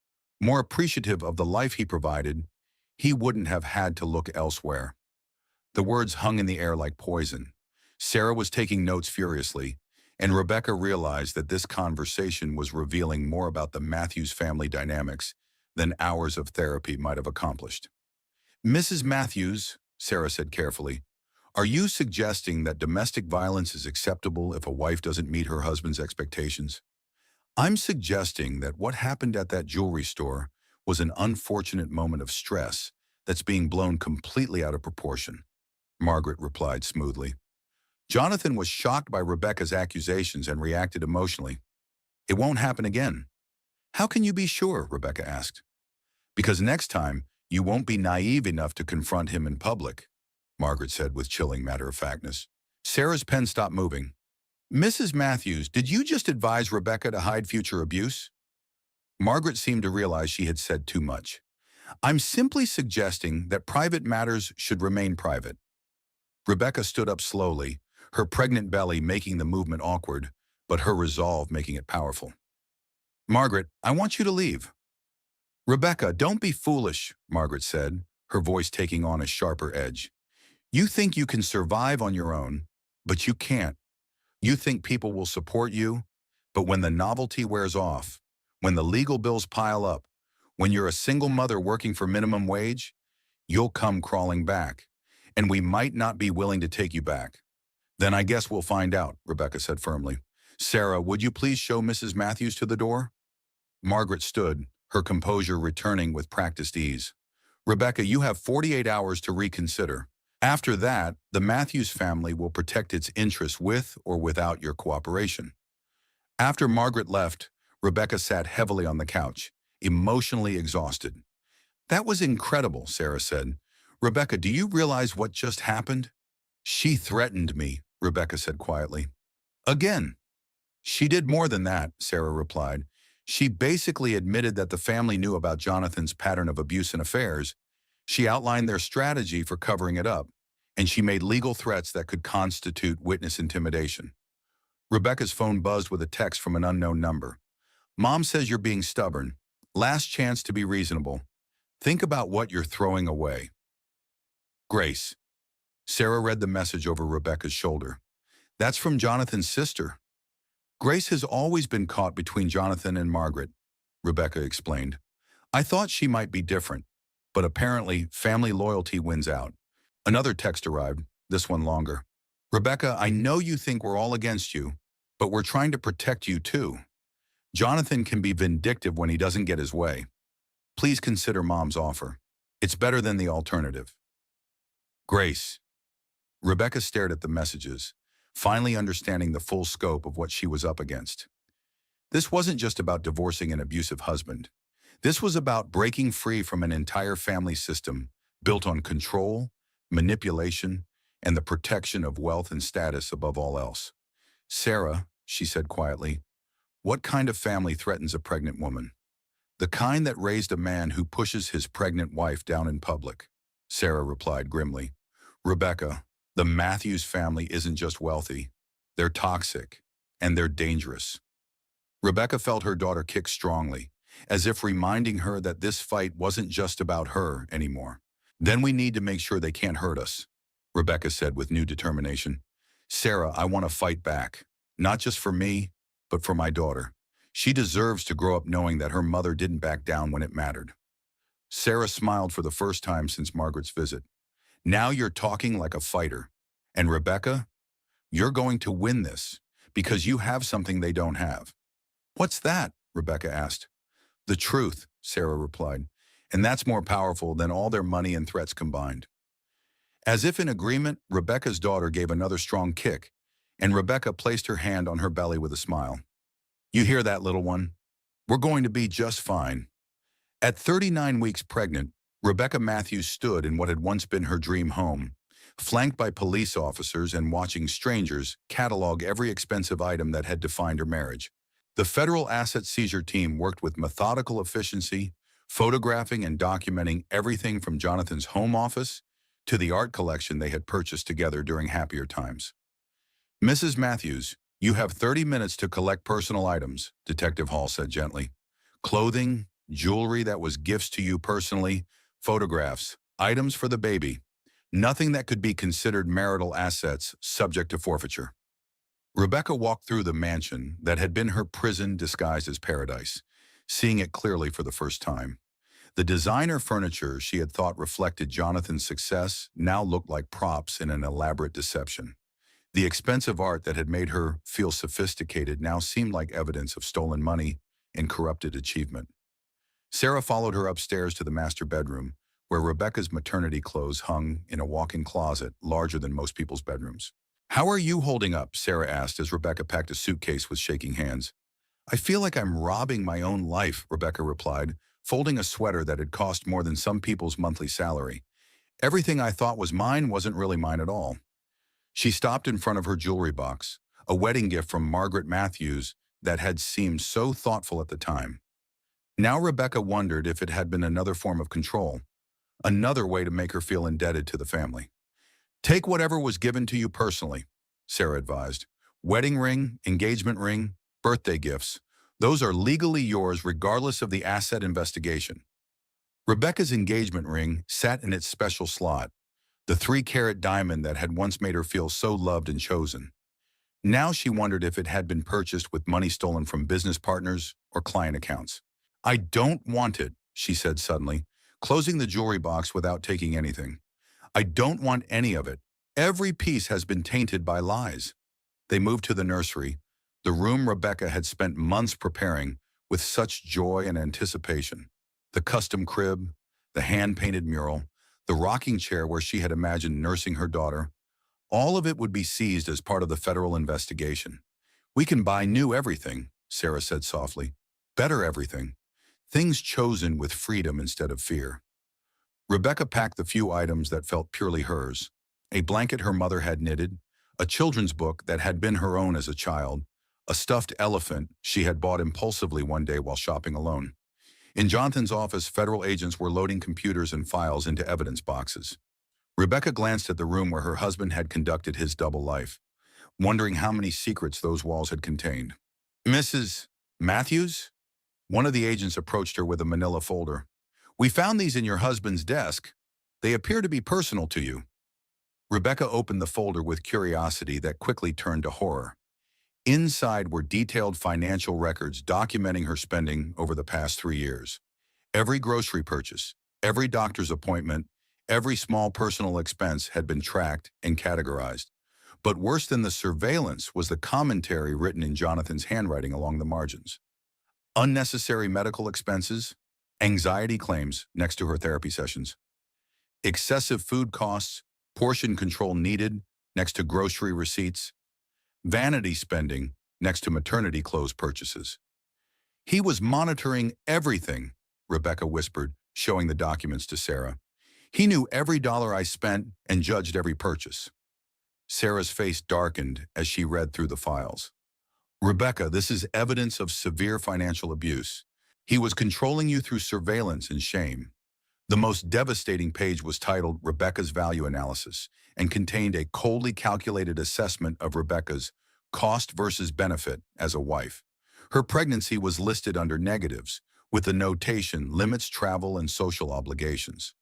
more appreciative of the life he provided, he wouldn't have had to look elsewhere. The words hung in the air like poison. Sarah was taking notes furiously, and Rebecca realized that this conversation was revealing more about the Matthews family dynamics than hours of therapy might have accomplished. Mrs. Matthews, Sarah said carefully, are you suggesting that domestic violence is acceptable if a wife doesn't meet her husband's expectations? I'm suggesting that what happened at that jewelry store was an unfortunate moment of stress that's being blown completely out of proportion, Margaret replied smoothly. Jonathan was shocked by Rebecca's accusations and reacted emotionally. It won't happen again. How can you be sure? Rebecca asked. Because next time, you won't be naive enough to confront him in public, Margaret said with chilling matter-of-factness. Sarah's pen stopped moving. Mrs. Matthews, did you just advise Rebecca to hide future abuse? Margaret seemed to realize she had said too much. I'm simply suggesting that private matters should remain private. Rebecca stood up slowly, her pregnant belly making the movement awkward, but her resolve making it powerful. Margaret, I want you to leave. Rebecca, don't be foolish, Margaret said, her voice taking on a sharper edge. You think you can survive on your own, but you can't. You think people will support you, but when the novelty wears off, when the legal bills pile up, when you're a single mother working for minimum wage, you'll come crawling back, and we might not be willing to take you back. Then I guess we'll find out, Rebecca said firmly. Sarah, would you please show Mrs. Matthews to the door? Margaret stood, her composure returning with practiced ease. Rebecca, you have 48 hours to reconsider. After that, the Matthews family will protect its interests with or without your cooperation. After Margaret left, Rebecca sat heavily on the couch, emotionally exhausted. That was incredible, Sarah said. Rebecca, do you realize what just happened? She threatened me, Rebecca said quietly. Again. She did more than that, Sarah replied. She basically admitted that the family knew about Jonathan's pattern of abuse and affairs. She outlined their strategy for covering it up, and she made legal threats that could constitute witness intimidation. Rebecca's phone buzzed with a text from an unknown number. Mom says you're being stubborn. Last chance to be reasonable. Think about what you're throwing away. Grace. Sarah read the message over Rebecca's shoulder. That's from Jonathan's sister. Grace has always been caught between Jonathan and Margaret, Rebecca explained. I thought she might be different, but apparently family loyalty wins out. Another text arrived, this one longer. Rebecca, I know you think we're all against you, but we're trying to protect you too. Jonathan can be vindictive when he doesn't get his way. Please consider Mom's offer. It's better than the alternative. Grace. Rebecca stared at the messages, finally understanding the full scope of what she was up against. This wasn't just about divorcing an abusive husband. This was about breaking free from an entire family system built on control, manipulation, and the protection of wealth and status above all else. Sarah, she said quietly, what kind of family threatens a pregnant woman? The kind that raised a man who pushes his pregnant wife down in public, Sarah replied grimly. Rebecca, the Matthews family isn't just wealthy. They're toxic, and they're dangerous. Rebecca felt her daughter kick strongly, as if reminding her that this fight wasn't just about her anymore. Then we need to make sure they can't hurt us, Rebecca said with new determination. Sarah, I want to fight back, not just for me, but for my daughter. She deserves to grow up knowing that her mother didn't back down when it mattered. Sarah smiled for the first time since Margaret's visit. Now you're talking like a fighter. And Rebecca, you're going to win this because you have something they don't have. What's that? Rebecca asked. The truth, Sarah replied. And that's more powerful than all their money and threats combined. As if in agreement, Rebecca's daughter gave another strong kick, and Rebecca placed her hand on her belly with a smile. You hear that, little one? We're going to be just fine. At 39 weeks pregnant, Rebecca Matthews stood in what had once been her dream home, flanked by police officers and watching strangers catalog every expensive item that had defined her marriage. The federal asset seizure team worked with methodical efficiency, photographing and documenting everything from Jonathan's home office to the art collection they had purchased together during happier times. Mrs. Matthews, you have 30 minutes to collect personal items, Detective Hall said gently. Clothing, jewelry that was gifts to you personally, photographs, items for the baby. Nothing that could be considered marital assets subject to forfeiture. Rebecca walked through the mansion that had been her prison disguised as paradise, seeing it clearly for the first time. The designer furniture she had thought reflected Jonathan's success now looked like props in an elaborate deception. The expensive art that had made her feel sophisticated now seemed like evidence of stolen money and corrupted achievement. Sarah followed her upstairs to the master bedroom, where Rebecca's maternity clothes hung in a walk-in closet larger than most people's bedrooms. How are you holding up? Sarah asked as Rebecca packed a suitcase with shaking hands. I feel like I'm robbing my own life, Rebecca replied, folding a sweater that had cost more than some people's monthly salary. Everything I thought was mine wasn't really mine at all. She stopped in front of her jewelry box, a wedding gift from Margaret Matthews that had seemed so thoughtful at the time. Now Rebecca wondered if it had been another form of control, another way to make her feel indebted to the family. Take whatever was given to you personally, Sarah advised. Wedding ring, engagement ring, birthday gifts. Those are legally yours regardless of the asset investigation. Rebecca's engagement ring sat in its special slot, the 3-carat diamond that had once made her feel so loved and chosen. Now she wondered if it had been purchased with money stolen from business partners or client accounts. I don't want it, she said suddenly, closing the jewelry box without taking anything. I don't want any of it. Every piece has been tainted by lies. They moved to the nursery, the room Rebecca had spent months preparing with such joy and anticipation. The custom crib, the hand-painted mural, the rocking chair where she had imagined nursing her daughter, all of it would be seized as part of the federal investigation. We can buy new everything, Sarah said softly. Better everything. Things chosen with freedom instead of fear. Rebecca packed the few items that felt purely hers. A blanket her mother had knitted, a children's book that had been her own as a child, a stuffed elephant she had bought impulsively one day while shopping alone. In Jonathan's office, federal agents were loading computers and files into evidence boxes. Rebecca glanced at the room where her husband had conducted his double life, wondering how many secrets those walls had contained. Mrs. Matthews? One of the agents approached her with a manila folder. We found these in your husband's desk. They appear to be personal to you. Rebecca opened the folder with curiosity that quickly turned to horror. Inside were detailed financial records documenting her spending over the past 3 years. Every grocery purchase, every doctor's appointment, every small personal expense had been tracked and categorized. But worse than the surveillance was the commentary written in Jonathan's handwriting along the margins. Unnecessary medical expenses, anxiety claims next to her therapy sessions, excessive food costs, portion control needed next to grocery receipts, vanity spending next to maternity clothes purchases. He was monitoring everything, Rebecca whispered, showing the documents to Sarah. He knew every dollar I spent and judged every purchase. Sarah's face darkened as she read through the files. Rebecca, this is evidence of severe financial abuse. He was controlling you through surveillance and shame. The most devastating page was titled Rebecca's Value Analysis and contained a coldly calculated assessment of Rebecca's cost versus benefit as a wife. Her pregnancy was listed under negatives, with the notation limits travel and social obligations.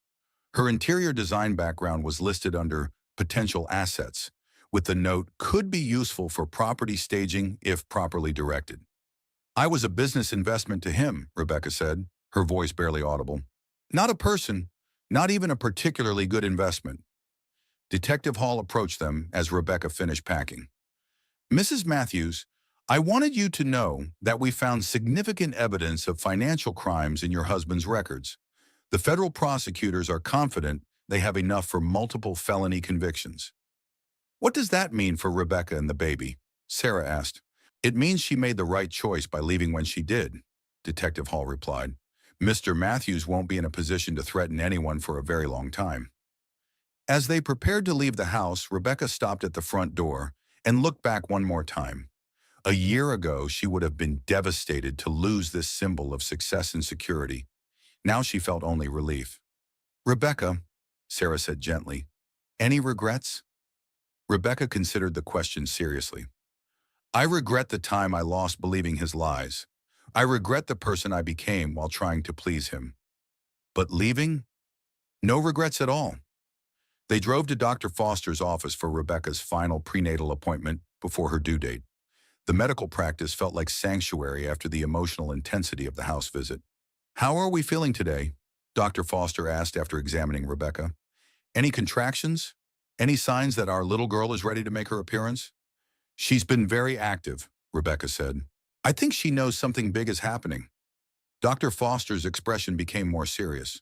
Her interior design background was listed under potential assets, with the note could be useful for property staging if properly directed. I was a business investment to him, Rebecca said, her voice barely audible. Not a person, not even a particularly good investment. Detective Hall approached them as Rebecca finished packing. Mrs. Matthews, I wanted you to know that we found significant evidence of financial crimes in your husband's records. The federal prosecutors are confident they have enough for multiple felony convictions. What does that mean for Rebecca and the baby? Sarah asked. It means she made the right choice by leaving when she did, Detective Hall replied. Mr. Matthews won't be in a position to threaten anyone for a very long time. As they prepared to leave the house, Rebecca stopped at the front door and looked back one more time. A year ago, she would have been devastated to lose this symbol of success and security. Now she felt only relief. Rebecca, Sarah said gently, any regrets? Rebecca considered the question seriously. I regret the time I lost believing his lies. I regret the person I became while trying to please him. But leaving? No regrets at all. They drove to Dr. Foster's office for Rebecca's final prenatal appointment before her due date. The medical practice felt like sanctuary after the emotional intensity of the house visit. How are we feeling today? Dr. Foster asked after examining Rebecca. Any contractions? Any signs that our little girl is ready to make her appearance? She's been very active, Rebecca said. I think she knows something big is happening. Dr. Foster's expression became more serious.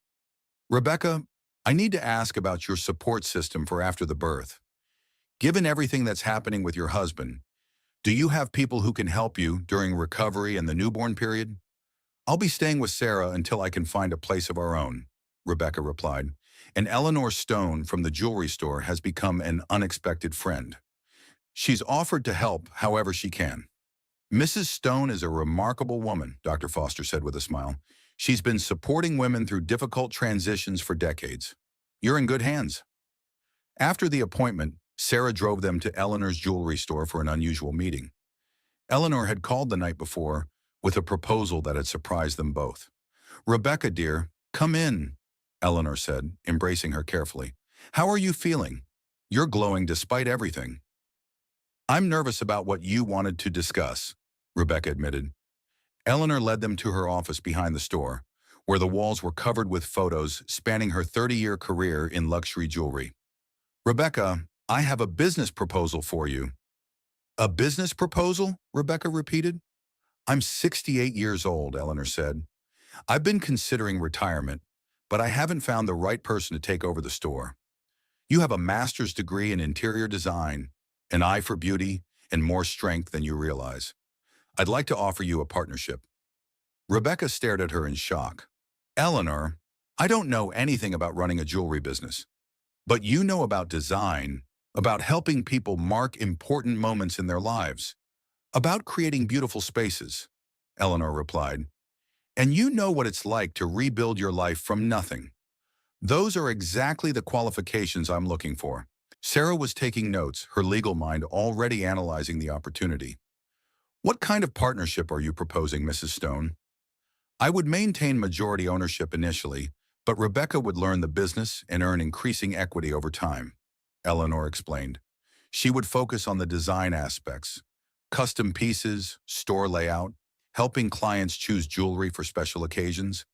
Rebecca, I need to ask about your support system for after the birth. Given everything that's happening with your husband, do you have people who can help you during recovery and the newborn period? I'll be staying with Sarah until I can find a place of our own, Rebecca replied. And Eleanor Stone from the jewelry store has become an unexpected friend. She's offered to help however she can. Mrs. Stone is a remarkable woman, Dr. Foster said with a smile. She's been supporting women through difficult transitions for decades. You're in good hands. After the appointment, Sarah drove them to Eleanor's jewelry store for an unusual meeting. Eleanor had called the night before with a proposal that had surprised them both. Rebecca, dear, come in, Eleanor said, embracing her carefully. How are you feeling? You're glowing despite everything. I'm nervous about what you wanted to discuss, Rebecca admitted. Eleanor led them to her office behind the store, where the walls were covered with photos spanning her 30-year career in luxury jewelry. Rebecca, I have a business proposal for you. A business proposal? Rebecca repeated. I'm 68 years old, Eleanor said. I've been considering retirement, but I haven't found the right person to take over the store. You have a master's degree in interior design, an eye for beauty, and more strength than you realize. I'd like to offer you a partnership. Rebecca stared at her in shock. Eleanor, I don't know anything about running a jewelry business, but you know about design, about helping people mark important moments in their lives, about creating beautiful spaces, Eleanor replied. And you know what it's like to rebuild your life from nothing. Those are exactly the qualifications I'm looking for. Sarah was taking notes, her legal mind already analyzing the opportunity. What kind of partnership are you proposing, Mrs. Stone? I would maintain majority ownership initially, but Rebecca would learn the business and earn increasing equity over time, Eleanor explained. She would focus on the design aspects, custom pieces, store layout, helping clients choose jewelry for special occasions.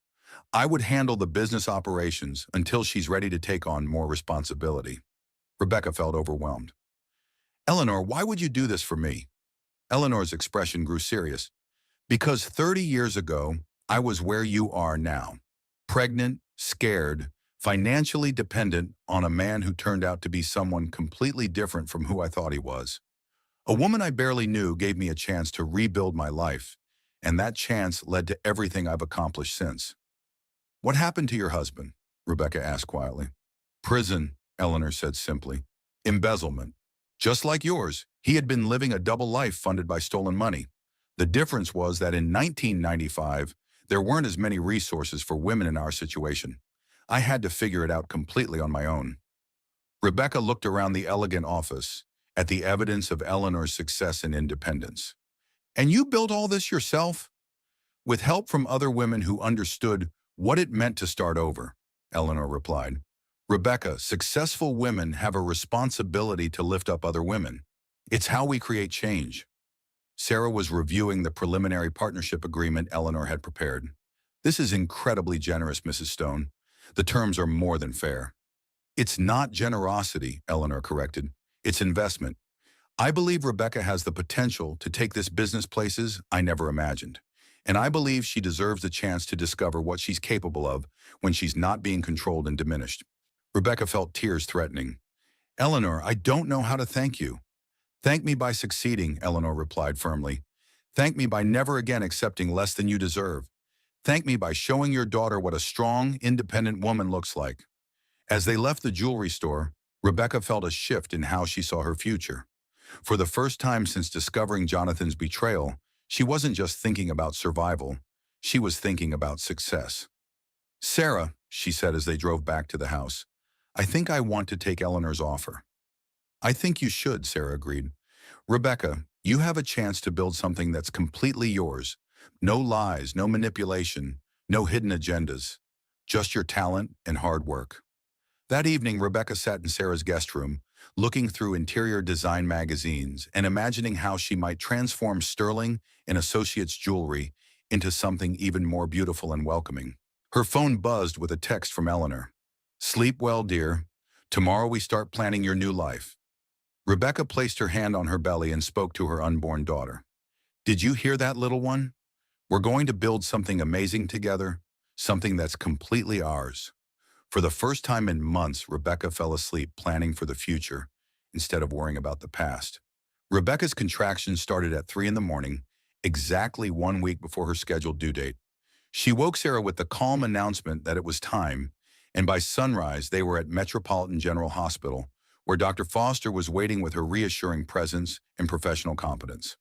I would handle the business operations until she's ready to take on more responsibility. Rebecca felt overwhelmed. Eleanor, why would you do this for me? Eleanor's expression grew serious. Because 30 years ago, I was where you are now. Pregnant, scared, financially dependent on a man who turned out to be someone completely different from who I thought he was. A woman I barely knew gave me a chance to rebuild my life, and that chance led to everything I've accomplished since. What happened to your husband? Rebecca asked quietly. Prison, Eleanor said simply. Embezzlement. Just like yours, he had been living a double life funded by stolen money. The difference was that in 1995, there weren't as many resources for women in our situation. I had to figure it out completely on my own. Rebecca looked around the elegant office at the evidence of Eleanor's success and independence. And you built all this yourself? With help from other women who understood what it meant to start over, Eleanor replied. Rebecca, successful women have a responsibility to lift up other women. It's how we create change. Sarah was reviewing the preliminary partnership agreement Eleanor had prepared. This is incredibly generous, Mrs. Stone. The terms are more than fair. It's not generosity, Eleanor corrected. It's investment. I believe Rebecca has the potential to take this business places I never imagined. And I believe she deserves the chance to discover what she's capable of when she's not being controlled and diminished. Rebecca felt tears threatening. Eleanor, I don't know how to thank you. Thank me by succeeding, Eleanor replied firmly. Thank me by never again accepting less than you deserve. Thank me by showing your daughter what a strong, independent woman looks like. As they left the jewelry store, Rebecca felt a shift in how she saw her future. For the first time since discovering Jonathan's betrayal, she wasn't just thinking about survival, she was thinking about success. Sarah, she said as they drove back to the house, I think I want to take Eleanor's offer. I think you should, Sarah agreed. Rebecca, you have a chance to build something that's completely yours. No lies, no manipulation, no hidden agendas. Just your talent and hard work. That evening, Rebecca sat in Sarah's guest room, looking through interior design magazines and imagining how she might transform Sterling and Associates jewelry into something even more beautiful and welcoming. Her phone buzzed with a text from Eleanor. Sleep well, dear. Tomorrow we start planning your new life. Rebecca placed her hand on her belly and spoke to her unborn daughter. Did you hear that, little one? We're going to build something amazing together, something that's completely ours. For the first time in months, Rebecca fell asleep planning for the future instead of worrying about the past. Rebecca's contractions started at 3 in the morning, exactly 1 week before her scheduled due date. She woke Sarah with the calm announcement that it was time, and by sunrise they were at Metropolitan General Hospital, where Dr. Foster was waiting with her reassuring presence and professional competence.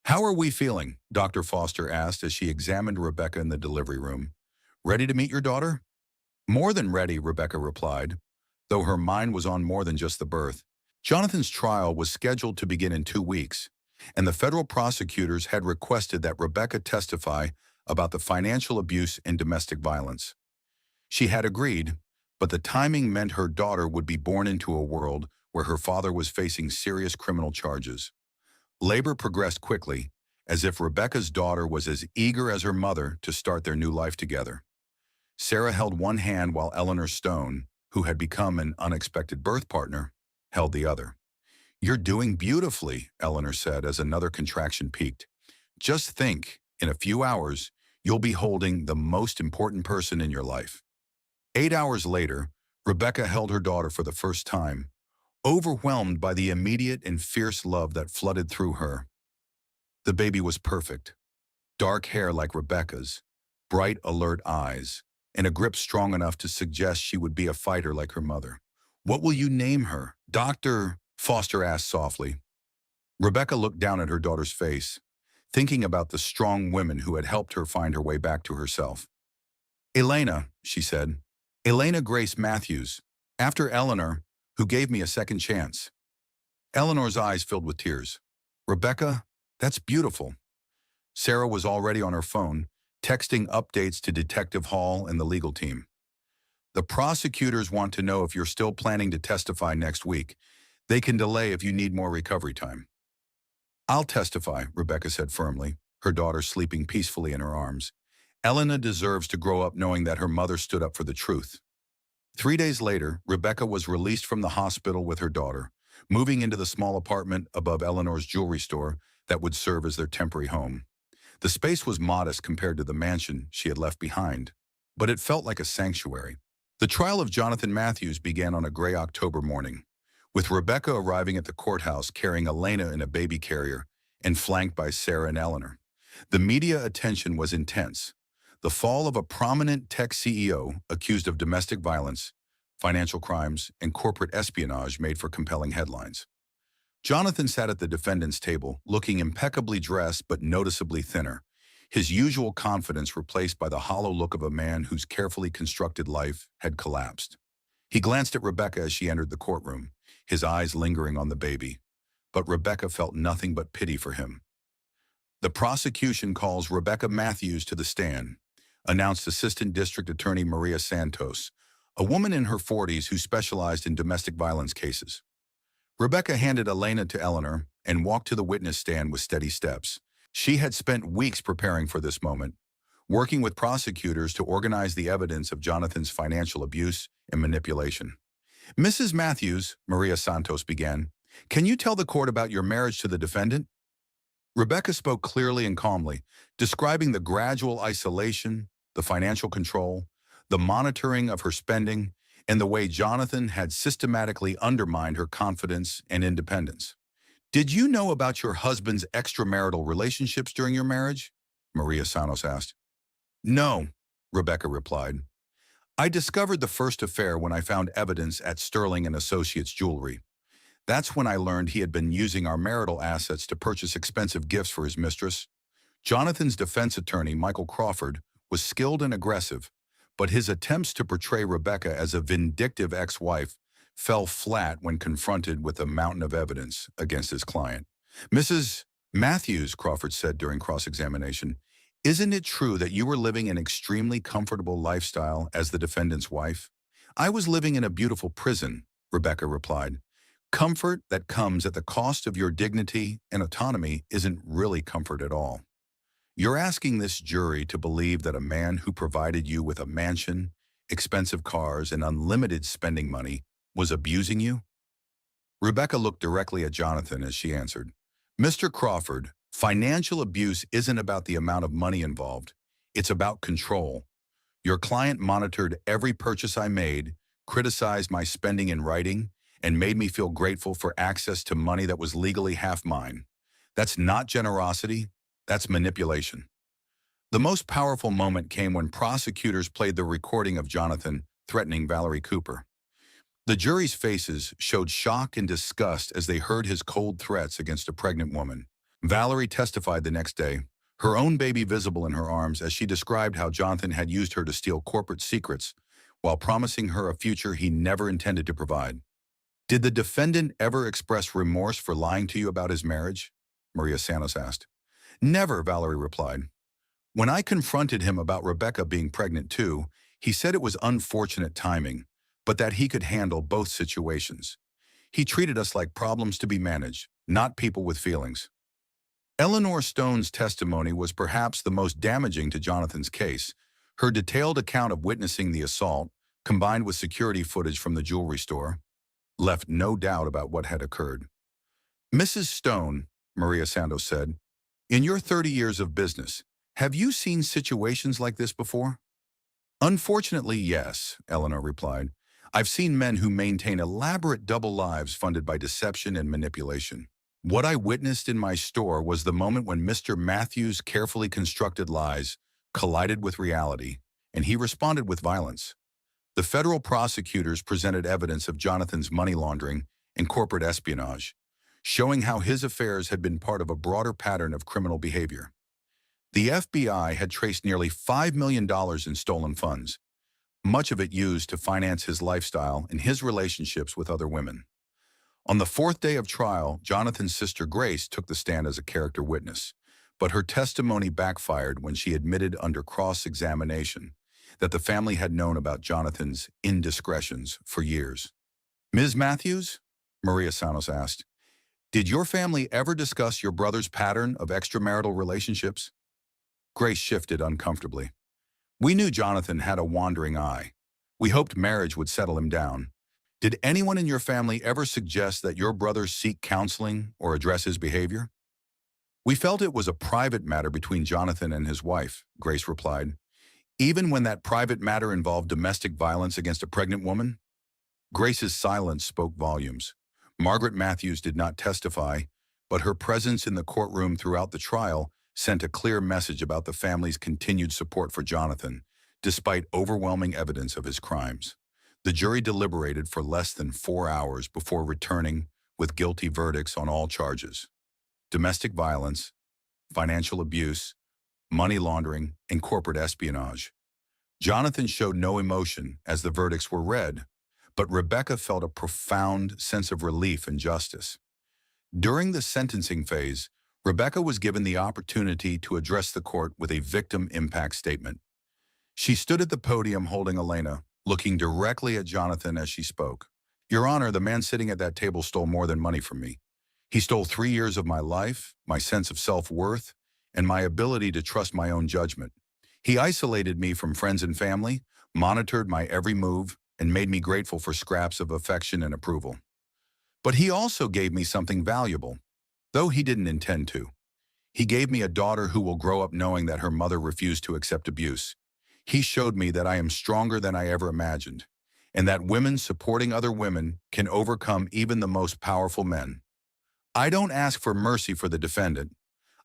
How are we feeling? Dr. Foster asked as she examined Rebecca in the delivery room. Ready to meet your daughter? More than ready, Rebecca replied, though her mind was on more than just the birth. Jonathan's trial was scheduled to begin in 2 weeks, and the federal prosecutors had requested that Rebecca testify about the financial abuse and domestic violence. She had agreed, but the timing meant her daughter would be born into a world where her father was facing serious criminal charges. Labor progressed quickly, as if Rebecca's daughter was as eager as her mother to start their new life together. Sarah held one hand while Eleanor Stone, who had become an unexpected birth partner, held the other. You're doing beautifully, Eleanor said as another contraction peaked. Just think, in a few hours, you'll be holding the most important person in your life. 8 hours later, Rebecca held her daughter for the first time, overwhelmed by the immediate and fierce love that flooded through her. The baby was perfect. Dark hair like Rebecca's, bright, alert eyes, and a grip strong enough to suggest she would be a fighter like her mother. What will you name her? Dr. Foster asked softly. Rebecca looked down at her daughter's face, thinking about the strong women who had helped her find her way back to herself. Elena, she said. Elena Grace Matthews, after Eleanor, who gave me a second chance. Eleanor's eyes filled with tears. Rebecca, that's beautiful. Sarah was already on her phone, texting updates to Detective Hall and the legal team. The prosecutors want to know if you're still planning to testify next week. They can delay if you need more recovery time. I'll testify, Rebecca said firmly, her daughter sleeping peacefully in her arms. Elena deserves to grow up knowing that her mother stood up for the truth. 3 days later, Rebecca was released from the hospital with her daughter, moving into the small apartment above Eleanor's jewelry store that would serve as their temporary home. The space was modest compared to the mansion she had left behind, but it felt like a sanctuary. The trial of Jonathan Matthews began on a gray October morning, with Rebecca arriving at the courthouse carrying Elena in a baby carrier and flanked by Sarah and Eleanor. The media attention was intense. The fall of a prominent tech CEO accused of domestic violence, financial crimes, and corporate espionage made for compelling headlines. Jonathan sat at the defendant's table, looking impeccably dressed but noticeably thinner, his usual confidence replaced by the hollow look of a man whose carefully constructed life had collapsed. He glanced at Rebecca as she entered the courtroom, his eyes lingering on the baby, but Rebecca felt nothing but pity for him. The prosecution calls Rebecca Matthews to the stand, announced Assistant District Attorney Maria Santos, a woman in her 40s who specialized in domestic violence cases. Rebecca handed Elena to Eleanor and walked to the witness stand with steady steps. She had spent weeks preparing for this moment, working with prosecutors to organize the evidence of Jonathan's financial abuse and manipulation. Mrs. Matthews, Maria Santos began, can you tell the court about your marriage to the defendant? Rebecca spoke clearly and calmly, describing the gradual isolation, the financial control, the monitoring of her spending, and the way Jonathan had systematically undermined her confidence and independence. Did you know about your husband's extramarital relationships during your marriage? Maria Santos asked. No, Rebecca replied. I discovered the first affair when I found evidence at Sterling and Associates Jewelry. That's when I learned he had been using our marital assets to purchase expensive gifts for his mistress. Jonathan's defense attorney, Michael Crawford, was skilled and aggressive, but his attempts to portray Rebecca as a vindictive ex-wife fell flat when confronted with a mountain of evidence against his client. Mrs. Matthews, Crawford said during cross-examination, isn't it true that you were living an extremely comfortable lifestyle as the defendant's wife? I was living in a beautiful prison, Rebecca replied. Comfort that comes at the cost of your dignity and autonomy isn't really comfort at all. You're asking this jury to believe that a man who provided you with a mansion, expensive cars, and unlimited spending money was abusing you? Rebecca looked directly at Jonathan as she answered, Mr. Crawford, financial abuse isn't about the amount of money involved. It's about control. Your client monitored every purchase I made, criticized my spending in writing, and made me feel grateful for access to money that was legally half mine. That's not generosity, that's manipulation. The most powerful moment came when prosecutors played the recording of Jonathan threatening Valerie Cooper. The jury's faces showed shock and disgust as they heard his cold threats against a pregnant woman. Valerie testified the next day, her own baby visible in her arms as she described how Jonathan had used her to steal corporate secrets while promising her a future he never intended to provide. Did the defendant ever express remorse for lying to you about his marriage? Maria Santos asked. Never, Valerie replied. When I confronted him about Rebecca being pregnant too, he said it was unfortunate timing, but that he could handle both situations. He treated us like problems to be managed, not people with feelings. Eleanor Stone's testimony was perhaps the most damaging to Jonathan's case. Her detailed account of witnessing the assault, combined with security footage from the jewelry store, left no doubt about what had occurred. Mrs. Stone, Maria Santos said, in your 30 years of business, have you seen situations like this before? Unfortunately, yes, Eleanor replied. I've seen men who maintain elaborate double lives funded by deception and manipulation. What I witnessed in my store was the moment when Mr. Matthews' carefully constructed lies collided with reality, and he responded with violence. The federal prosecutors presented evidence of Jonathan's money laundering and corporate espionage, showing how his affairs had been part of a broader pattern of criminal behavior. The FBI had traced nearly $5 million in stolen funds, much of it used to finance his lifestyle and his relationships with other women. On the fourth day of trial, Jonathan's sister Grace took the stand as a character witness, but her testimony backfired when she admitted under cross-examination that the family had known about Jonathan's indiscretions for years. Ms. Matthews? Maria Santos asked. Did your family ever discuss your brother's pattern of extramarital relationships? Grace shifted uncomfortably. We knew Jonathan had a wandering eye. We hoped marriage would settle him down. Did anyone in your family ever suggest that your brother seek counseling or address his behavior? We felt it was a private matter between Jonathan and his wife, Grace replied. Even when that private matter involved domestic violence against a pregnant woman? Grace's silence spoke volumes. Margaret Matthews did not testify, but her presence in the courtroom throughout the trial sent a clear message about the family's continued support for Jonathan, despite overwhelming evidence of his crimes. The jury deliberated for less than 4 hours before returning with guilty verdicts on all charges: domestic violence, financial abuse, money laundering, and corporate espionage. Jonathan showed no emotion as the verdicts were read, but Rebecca felt a profound sense of relief and justice. During the sentencing phase, Rebecca was given the opportunity to address the court with a victim impact statement. She stood at the podium holding Elena, looking directly at Jonathan as she spoke. Your Honor, the man sitting at that table stole more than money from me. He stole 3 years of my life, my sense of self-worth, and my ability to trust my own judgment. He isolated me from friends and family, monitored my every move, and made me grateful for scraps of affection and approval. But he also gave me something valuable, though he didn't intend to. He gave me a daughter who will grow up knowing that her mother refused to accept abuse. He showed me that I am stronger than I ever imagined, and that women supporting other women can overcome even the most powerful men. I don't ask for mercy for the defendant.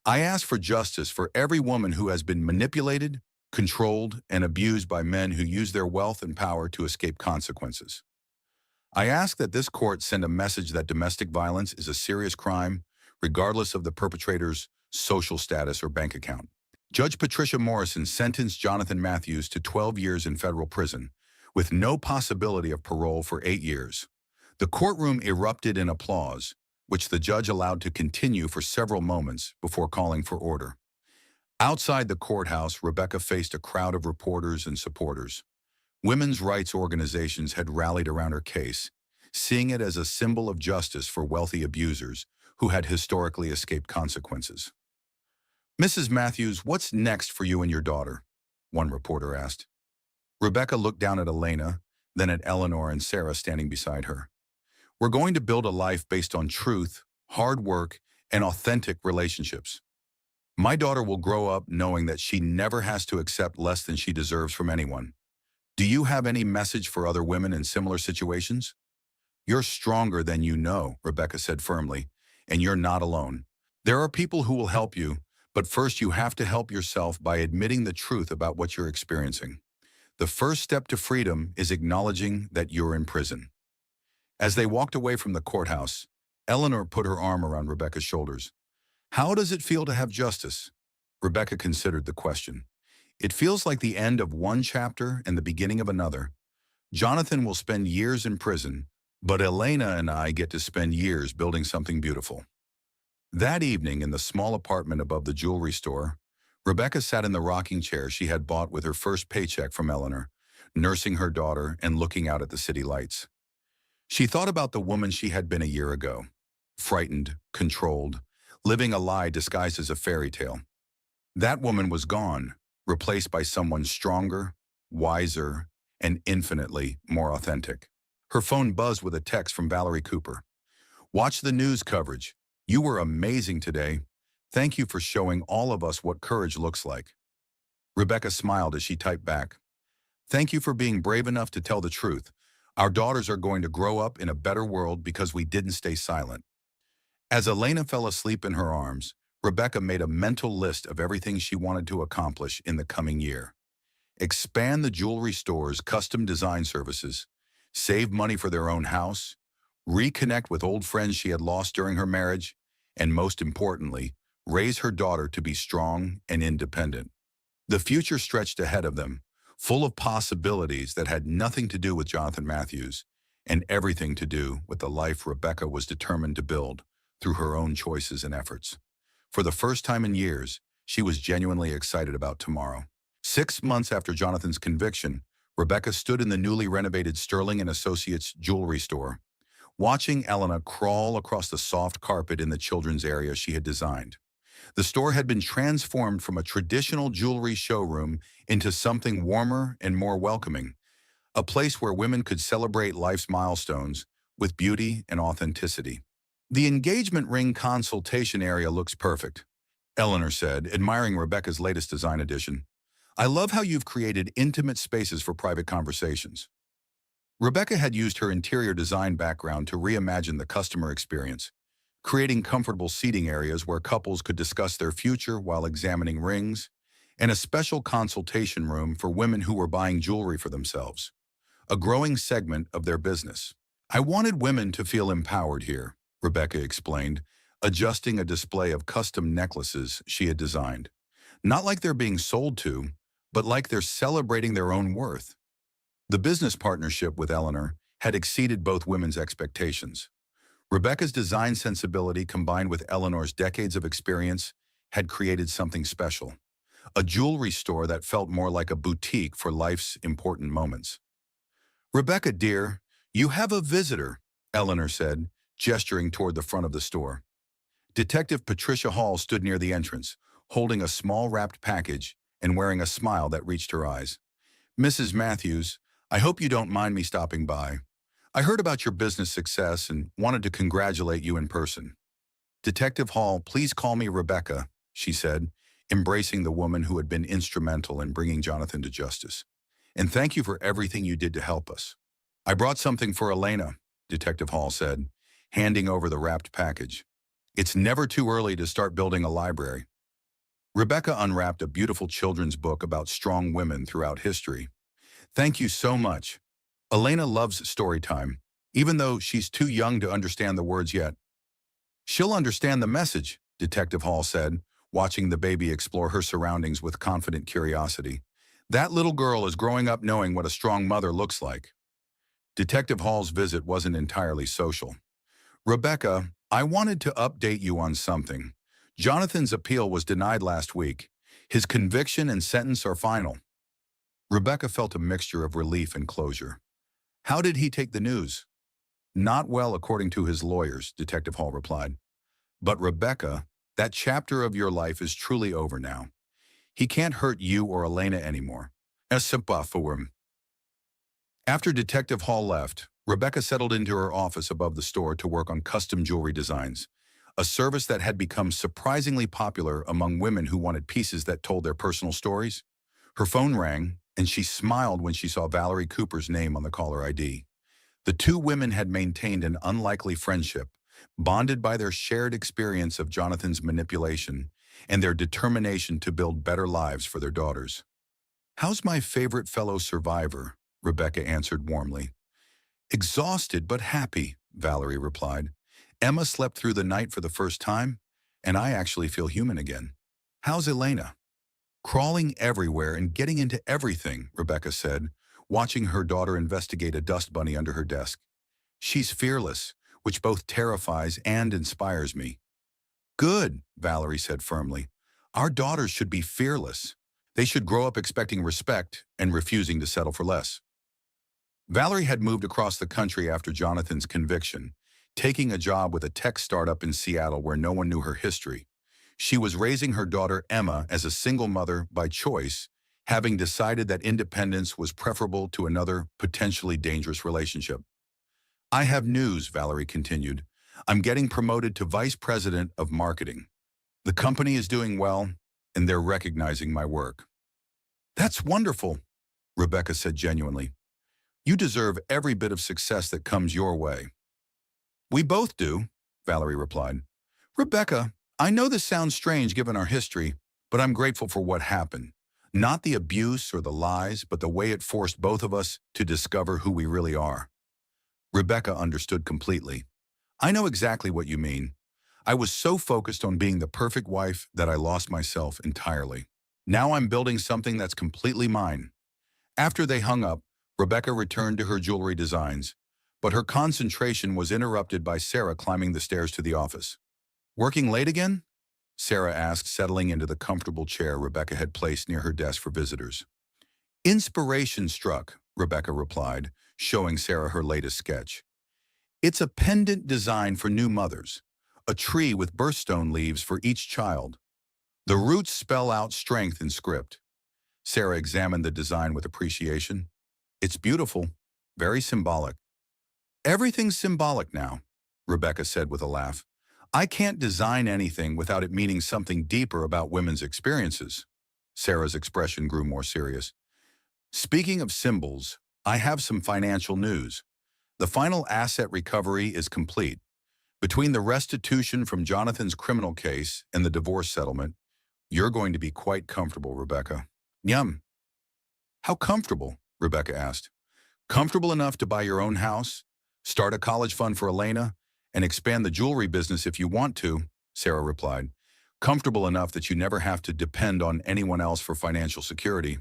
I ask for justice for every woman who has been manipulated, controlled, and abused by men who use their wealth and power to escape consequences. I ask that this court send a message that domestic violence is a serious crime, regardless of the perpetrator's social status or bank account. Judge Patricia Morrison sentenced Jonathan Matthews to 12 years in federal prison, with no possibility of parole for 8 years. The courtroom erupted in applause, which the judge allowed to continue for several moments before calling for order. Outside the courthouse, Rebecca faced a crowd of reporters and supporters. Women's rights organizations had rallied around her case, seeing it as a symbol of justice for wealthy abusers who had historically escaped consequences. "Mrs. Matthews, what's next for you and your daughter?" one reporter asked. Rebecca looked down at Elena, then at Eleanor and Sarah standing beside her. "We're going to build a life based on truth, hard work, and authentic relationships. My daughter will grow up knowing that she never has to accept less than she deserves from anyone. Do you have any message for other women in similar situations?" "You're stronger than you know," Rebecca said firmly, "and you're not alone. There are people who will help you, but first you have to help yourself by admitting the truth about what you're experiencing. The first step to freedom is acknowledging that you're in prison." As they walked away from the courthouse, Eleanor put her arm around Rebecca's shoulders. "How does it feel to have justice?" Rebecca considered the question. "It feels like the end of one chapter and the beginning of another. Jonathan will spend years in prison, but Elena and I get to spend years building something beautiful." That evening, in the small apartment above the jewelry store, Rebecca sat in the rocking chair she had bought with her first paycheck from Eleanor, nursing her daughter and looking out at the city lights. She thought about the woman she had been a year ago, frightened, controlled, living a lie disguised as a fairy tale. That woman was gone, replaced by someone stronger, wiser, and infinitely more authentic. Her phone buzzed with a text from Valerie Cooper. "Watch the news coverage. You were amazing today. Thank you for showing all of us what courage looks like." Rebecca smiled as she typed back, "Thank you for being brave enough to tell the truth. Our daughters are going to grow up in a better world because we didn't stay silent." As Elena fell asleep in her arms, Rebecca made a mental list of everything she wanted to accomplish in the coming year. Expand the jewelry store's custom design services, save money for their own house, reconnect with old friends she had lost during her marriage, and most importantly, raise her daughter to be strong and independent. The future stretched ahead of them, full of possibilities that had nothing to do with Jonathan Matthews and everything to do with the life Rebecca was determined to build through her own choices and efforts. For the first time in years, she was genuinely excited about tomorrow. 6 months after Jonathan's conviction, Rebecca stood in the newly renovated Sterling and Associates jewelry store, watching Elena crawl across the soft carpet in the children's area she had designed. The store had been transformed from a traditional jewelry showroom into something warmer and more welcoming, a place where women could celebrate life's milestones with beauty and authenticity. "The engagement ring consultation area looks perfect," Eleanor said, admiring Rebecca's latest design addition. "I love how you've created intimate spaces for private conversations." Rebecca had used her interior design background to reimagine the customer experience, creating comfortable seating areas where couples could discuss their future while examining rings, and a special consultation room for women who were buying jewelry for themselves, a growing segment of their business. "I wanted women to feel empowered here," Rebecca explained, adjusting a display of custom necklaces she had designed. "Not like they're being sold to, but like they're celebrating their own worth." The business partnership with Eleanor had exceeded both women's expectations. Rebecca's design sensibility combined with Eleanor's decades of experience had created something special, a jewelry store that felt more like a boutique for life's important moments. "Rebecca, dear, you have a visitor," Eleanor said, gesturing toward the front of the store. Detective Patricia Hall stood near the entrance, holding a small wrapped package and wearing a smile that reached her eyes. "Mrs. Matthews, I hope you don't mind me stopping by. I heard about your business success and wanted to congratulate you in person. Detective Hall, please call me Rebecca, she said, embracing the woman who had been instrumental in bringing Jonathan to justice. And thank you for everything you did to help us. I brought something for Elena, Detective Hall said, handing over the wrapped package. It's never too early to start building a library. Rebecca unwrapped a beautiful children's book about strong women throughout history. Thank you so much. Elena loves story time, even though she's too young to understand the words yet. She'll understand the message, Detective Hall said, watching the baby explore her surroundings with confident curiosity. That little girl is growing up knowing what a strong mother looks like. Detective Hall's visit wasn't entirely social. Rebecca, I wanted to update you on something. Jonathan's appeal was denied last week. His conviction and sentence are final. Rebecca felt a mixture of relief and closure. How did he take the news? Not well, according to his lawyers, Detective Hall replied. But Rebecca, that chapter of your life is truly over now. He can't hurt you or Elena anymore. After Detective Hall left, Rebecca settled into her office above the store to work on custom jewelry designs, a service that had become surprisingly popular among women who wanted pieces that told their personal stories. Her phone rang, and she smiled when she saw Valerie Cooper's name on the caller ID. The two women had maintained an unlikely friendship, bonded by their shared experience of Jonathan's manipulation and their determination to build better lives for their daughters. "How's my favorite fellow survivor?" Rebecca answered warmly. "Exhausted but happy," Valerie replied. "Emma slept through the night for the first time, and I actually feel human again. How's Elena?" "Crawling everywhere and getting into everything," Rebecca said, watching her daughter investigate a dust bunny under her desk. "She's fearless, which both terrifies and inspires me." "Good," Valerie said firmly. "Our daughters should be fearless. They should grow up expecting respect and refusing to settle for less." Valerie had moved across the country after Jonathan's conviction, taking a job with a tech startup in Seattle where no one knew her history. She was raising her daughter Emma as a single mother by choice, having decided that independence was preferable to another potentially dangerous relationship. "I have news," Valerie continued. "I'm getting promoted to vice president of marketing. The company is doing well, and they're recognizing my work." "That's wonderful," Rebecca said genuinely. "You deserve every bit of success that comes your way." "We both do," Valerie replied. "Rebecca, I know this sounds strange given our history, but I'm grateful for what happened. Not the abuse or the lies, but the way it forced both of us to discover who we really are." Rebecca understood completely. "I know exactly what you mean. I was so focused on being the perfect wife that I lost myself entirely. Now I'm building something that's completely mine." After they hung up, Rebecca returned to her jewelry designs, but her concentration was interrupted by Sarah climbing the stairs to the office. "Working late again?" Sarah asked, settling into the comfortable chair Rebecca had placed near her desk for visitors. "Inspiration struck," Rebecca replied, showing Sarah her latest sketch. "It's a pendant design for new mothers, a tree with birthstone leaves for each child. The roots spell out strength in script." Sarah examined the design with appreciation. "It's beautiful, very symbolic." "Everything's symbolic now," Rebecca said with a laugh. "I can't design anything without it meaning something deeper about women's experiences." Sarah's expression grew more serious. "Speaking of symbols, I have some financial news. The final asset recovery is complete. Between the restitution from Jonathan's criminal case and the divorce settlement, you're going to be quite comfortable, Rebecca." "Yum. How comfortable?" Rebecca asked. "Comfortable enough to buy your own house, start a college fund for Elena, and expand the jewelry business if you want to," Sarah replied. "Comfortable enough that you never have to depend on anyone else for financial security."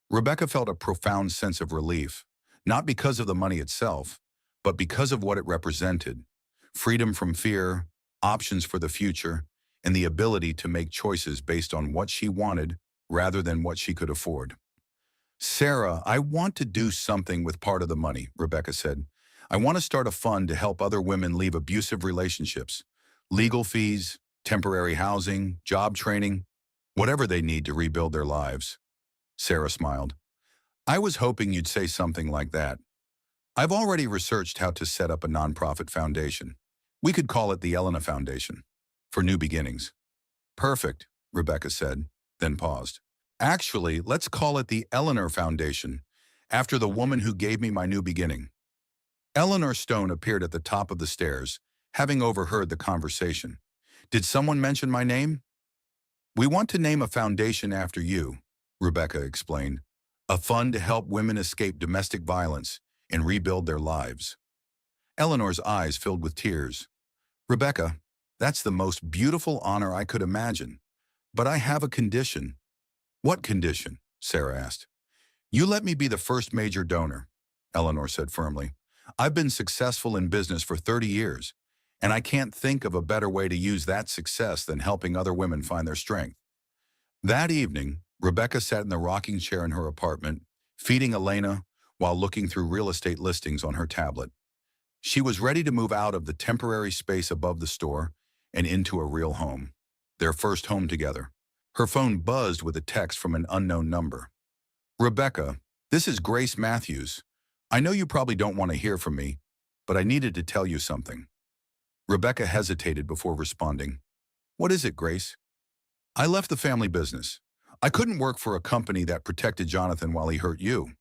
Rebecca felt a profound sense of relief, not because of the money itself, but because of what it represented: freedom from fear, options for the future, and the ability to make choices based on what she wanted rather than what she could afford. "Sarah, I want to do something with part of the money," Rebecca said. "I want to start a fund to help other women leave abusive relationships, legal fees, temporary housing, job training, whatever they need to rebuild their lives." Sarah smiled. I was hoping you'd say something like that. I've already researched how to set up a nonprofit foundation. We could call it the Elena Foundation, for new beginnings. Perfect, Rebecca said, then paused. Actually, let's call it the Eleanor Foundation, after the woman who gave me my new beginning. Eleanor Stone appeared at the top of the stairs, having overheard the conversation. Did someone mention my name? We want to name a foundation after you, Rebecca explained. A fund to help women escape domestic violence and rebuild their lives. Eleanor's eyes filled with tears. Rebecca, that's the most beautiful honor I could imagine. But I have a condition. What condition? Sarah asked. You let me be the first major donor, Eleanor said firmly. I've been successful in business for 30 years, and I can't think of a better way to use that success than helping other women find their strength. That evening, Rebecca sat in the rocking chair in her apartment, feeding Elena while looking through real estate listings on her tablet. She was ready to move out of the temporary space above the store and into a real home, their first home together. Her phone buzzed with a text from an unknown number. Rebecca, this is Grace Matthews. I know you probably don't want to hear from me, but I needed to tell you something. Rebecca hesitated before responding. What is it, Grace? I left the family business. I couldn't work for a company that protected Jonathan while he hurt you.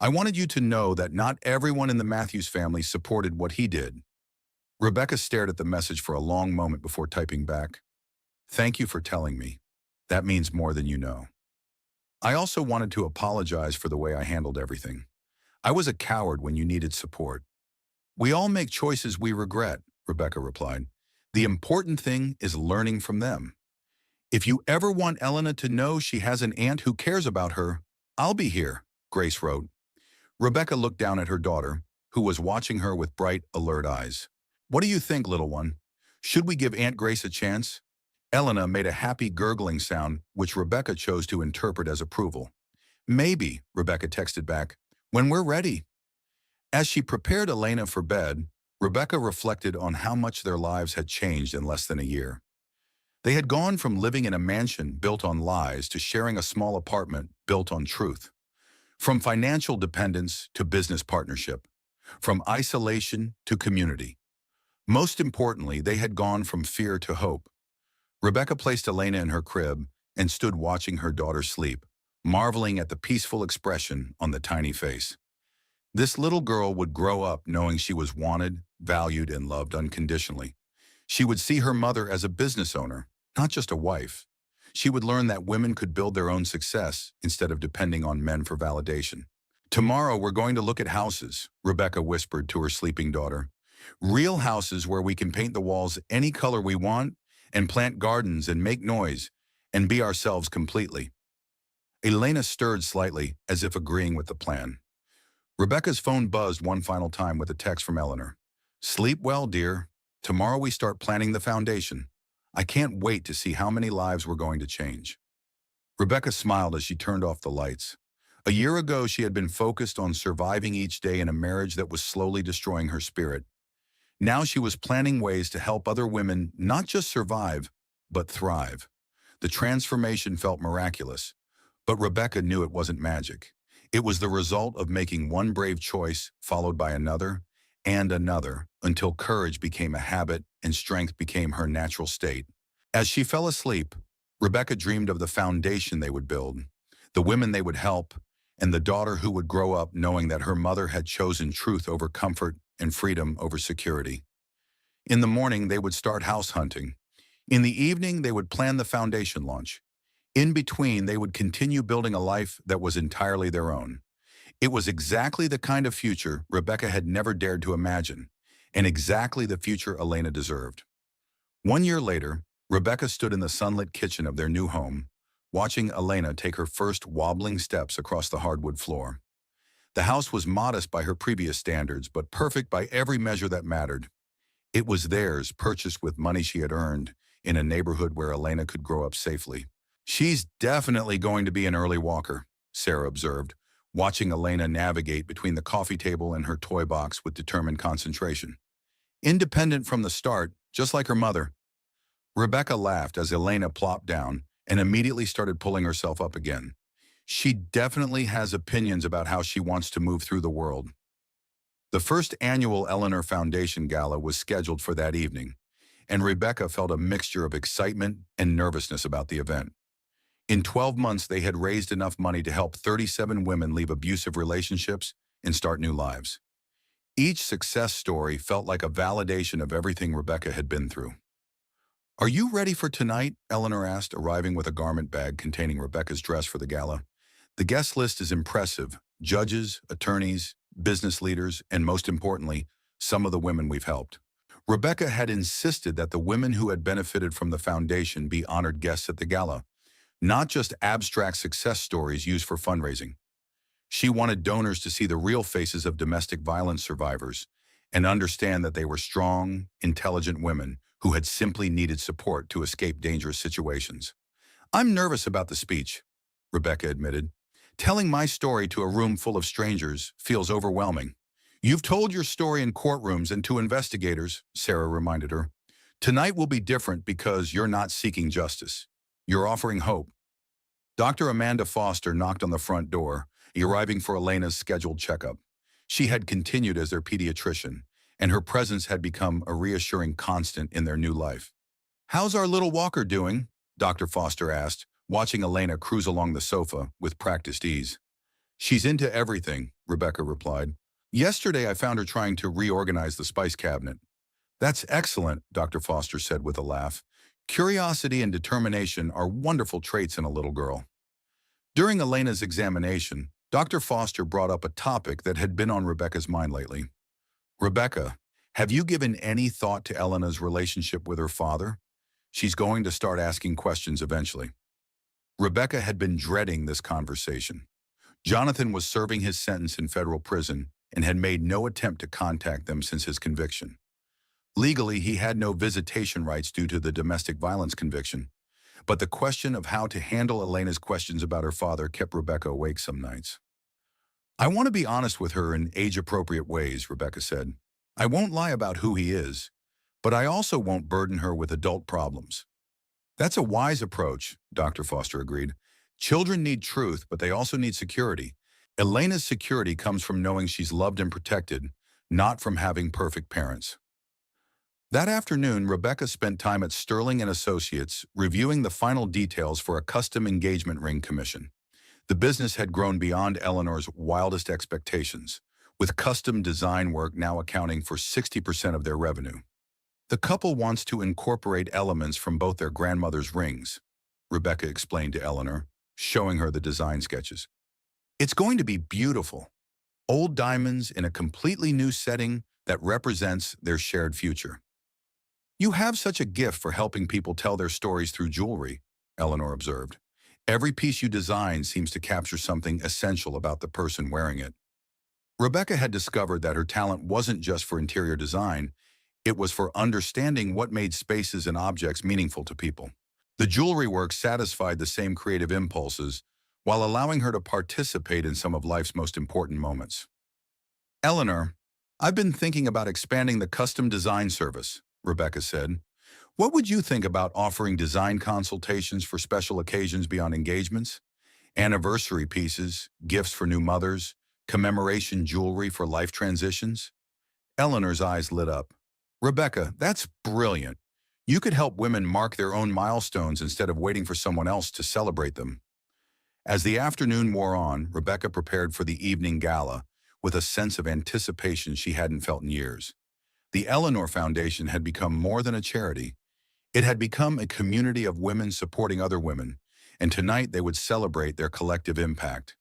I wanted you to know that not everyone in the Matthews family supported what he did. Rebecca stared at the message for a long moment before typing back. Thank you for telling me. That means more than you know. I also wanted to apologize for the way I handled everything. I was a coward when you needed support. We all make choices we regret, Rebecca replied. The important thing is learning from them. If you ever want Elena to know she has an aunt who cares about her, I'll be here, Grace wrote. Rebecca looked down at her daughter, who was watching her with bright, alert eyes. What do you think, little one? Should we give Aunt Grace a chance? Elena made a happy gurgling sound, which Rebecca chose to interpret as approval. Maybe, Rebecca texted back, when we're ready. As she prepared Elena for bed, Rebecca reflected on how much their lives had changed in less than a year. They had gone from living in a mansion built on lies to sharing a small apartment built on truth. From financial dependence to business partnership. From isolation to community. Most importantly, they had gone from fear to hope. Rebecca placed Elena in her crib and stood watching her daughter sleep, marveling at the peaceful expression on the tiny face. This little girl would grow up knowing she was wanted, valued, and loved unconditionally. She would see her mother as a business owner, not just a wife. She would learn that women could build their own success instead of depending on men for validation. Tomorrow we're going to look at houses, Rebecca whispered to her sleeping daughter. Real houses where we can paint the walls any color we want and plant gardens and make noise and be ourselves completely. Elena stirred slightly as if agreeing with the plan. Rebecca's phone buzzed one final time with a text from Eleanor. Sleep well, dear. Tomorrow we start planning the foundation. I can't wait to see how many lives we're going to change. Rebecca smiled as she turned off the lights. A year ago, she had been focused on surviving each day in a marriage that was slowly destroying her spirit. Now she was planning ways to help other women not just survive, but thrive. The transformation felt miraculous, but Rebecca knew it wasn't magic. It was the result of making one brave choice followed by another and another until courage became a habit and strength became her natural state. As she fell asleep, Rebecca dreamed of the foundation they would build, the women they would help, and the daughter who would grow up knowing that her mother had chosen truth over comfort and freedom over security. In the morning, they would start house hunting. In the evening, they would plan the foundation launch. In between, they would continue building a life that was entirely their own. It was exactly the kind of future Rebecca had never dared to imagine, and exactly the future Elena deserved. 1 year later, Rebecca stood in the sunlit kitchen of their new home, watching Elena take her first wobbling steps across the hardwood floor. The house was modest by her previous standards, but perfect by every measure that mattered. It was theirs, purchased with money she had earned, in a neighborhood where Elena could grow up safely. She's definitely going to be an early walker, Sarah observed, watching Elena navigate between the coffee table and her toy box with determined concentration. Independent from the start, just like her mother. Rebecca laughed as Elena plopped down and immediately started pulling herself up again. She definitely has opinions about how she wants to move through the world. The first annual Eleanor Foundation Gala was scheduled for that evening, and Rebecca felt a mixture of excitement and nervousness about the event. In 12 months, they had raised enough money to help 37 women leave abusive relationships and start new lives. Each success story felt like a validation of everything Rebecca had been through. "Are you ready for tonight?" Eleanor asked, arriving with a garment bag containing Rebecca's dress for the gala. The guest list is impressive: judges, attorneys, business leaders, and most importantly, some of the women we've helped. Rebecca had insisted that the women who had benefited from the foundation be honored guests at the gala, not just abstract success stories used for fundraising. She wanted donors to see the real faces of domestic violence survivors and understand that they were strong, intelligent women who had simply needed support to escape dangerous situations. "I'm nervous about the speech," Rebecca admitted. "Telling my story to a room full of strangers feels overwhelming." "You've told your story in courtrooms and to investigators," Sarah reminded her. "Tonight will be different because you're not seeking justice. You're offering hope." Dr. Amanda Foster knocked on the front door, arriving for Elena's scheduled checkup. She had continued as their pediatrician, and her presence had become a reassuring constant in their new life. "How's our little walker doing?" Dr. Foster asked, watching Elena cruise along the sofa with practiced ease. "She's into everything," Rebecca replied. "Yesterday I found her trying to reorganize the spice cabinet." "That's excellent," Dr. Foster said with a laugh. "Curiosity and determination are wonderful traits in a little girl." During Elena's examination, Dr. Foster brought up a topic that had been on Rebecca's mind lately. "Rebecca, have you given any thought to Elena's relationship with her father? She's going to start asking questions eventually." Rebecca had been dreading this conversation. Jonathan was serving his sentence in federal prison and had made no attempt to contact them since his conviction. Legally, he had no visitation rights due to the domestic violence conviction, but the question of how to handle Elena's questions about her father kept Rebecca awake some nights. "I want to be honest with her in age-appropriate ways," Rebecca said. "I won't lie about who he is, but I also won't burden her with adult problems." "That's a wise approach," Dr. Foster agreed. "Children need truth, but they also need security. Elena's security comes from knowing she's loved and protected, not from having perfect parents." That afternoon, Rebecca spent time at Sterling and Associates reviewing the final details for a custom engagement ring commission. The business had grown beyond Eleanor's wildest expectations, with custom design work now accounting for 60% of their revenue. "The couple wants to incorporate elements from both their grandmother's rings," Rebecca explained to Eleanor, showing her the design sketches. "It's going to be beautiful. Old diamonds in a completely new setting that represents their shared future." "You have such a gift for helping people tell their stories through jewelry," Eleanor observed. "Every piece you design seems to capture something essential about the person wearing it." Rebecca had discovered that her talent wasn't just for interior design, it was for understanding what made spaces and objects meaningful to people. The jewelry work satisfied the same creative impulses while allowing her to participate in some of life's most important moments. "Eleanor, I've been thinking about expanding the custom design service," Rebecca said. "What would you think about offering design consultations for special occasions beyond engagements? Anniversary pieces, gifts for new mothers, commemoration jewelry for life transitions?" Eleanor's eyes lit up. "Rebecca, that's brilliant. You could help women mark their own milestones instead of waiting for someone else to celebrate them." As the afternoon wore on, Rebecca prepared for the evening gala with a sense of anticipation she hadn't felt in years. The Eleanor Foundation had become more than a charity. It had become a community of women supporting other women, and tonight they would celebrate their collective impact.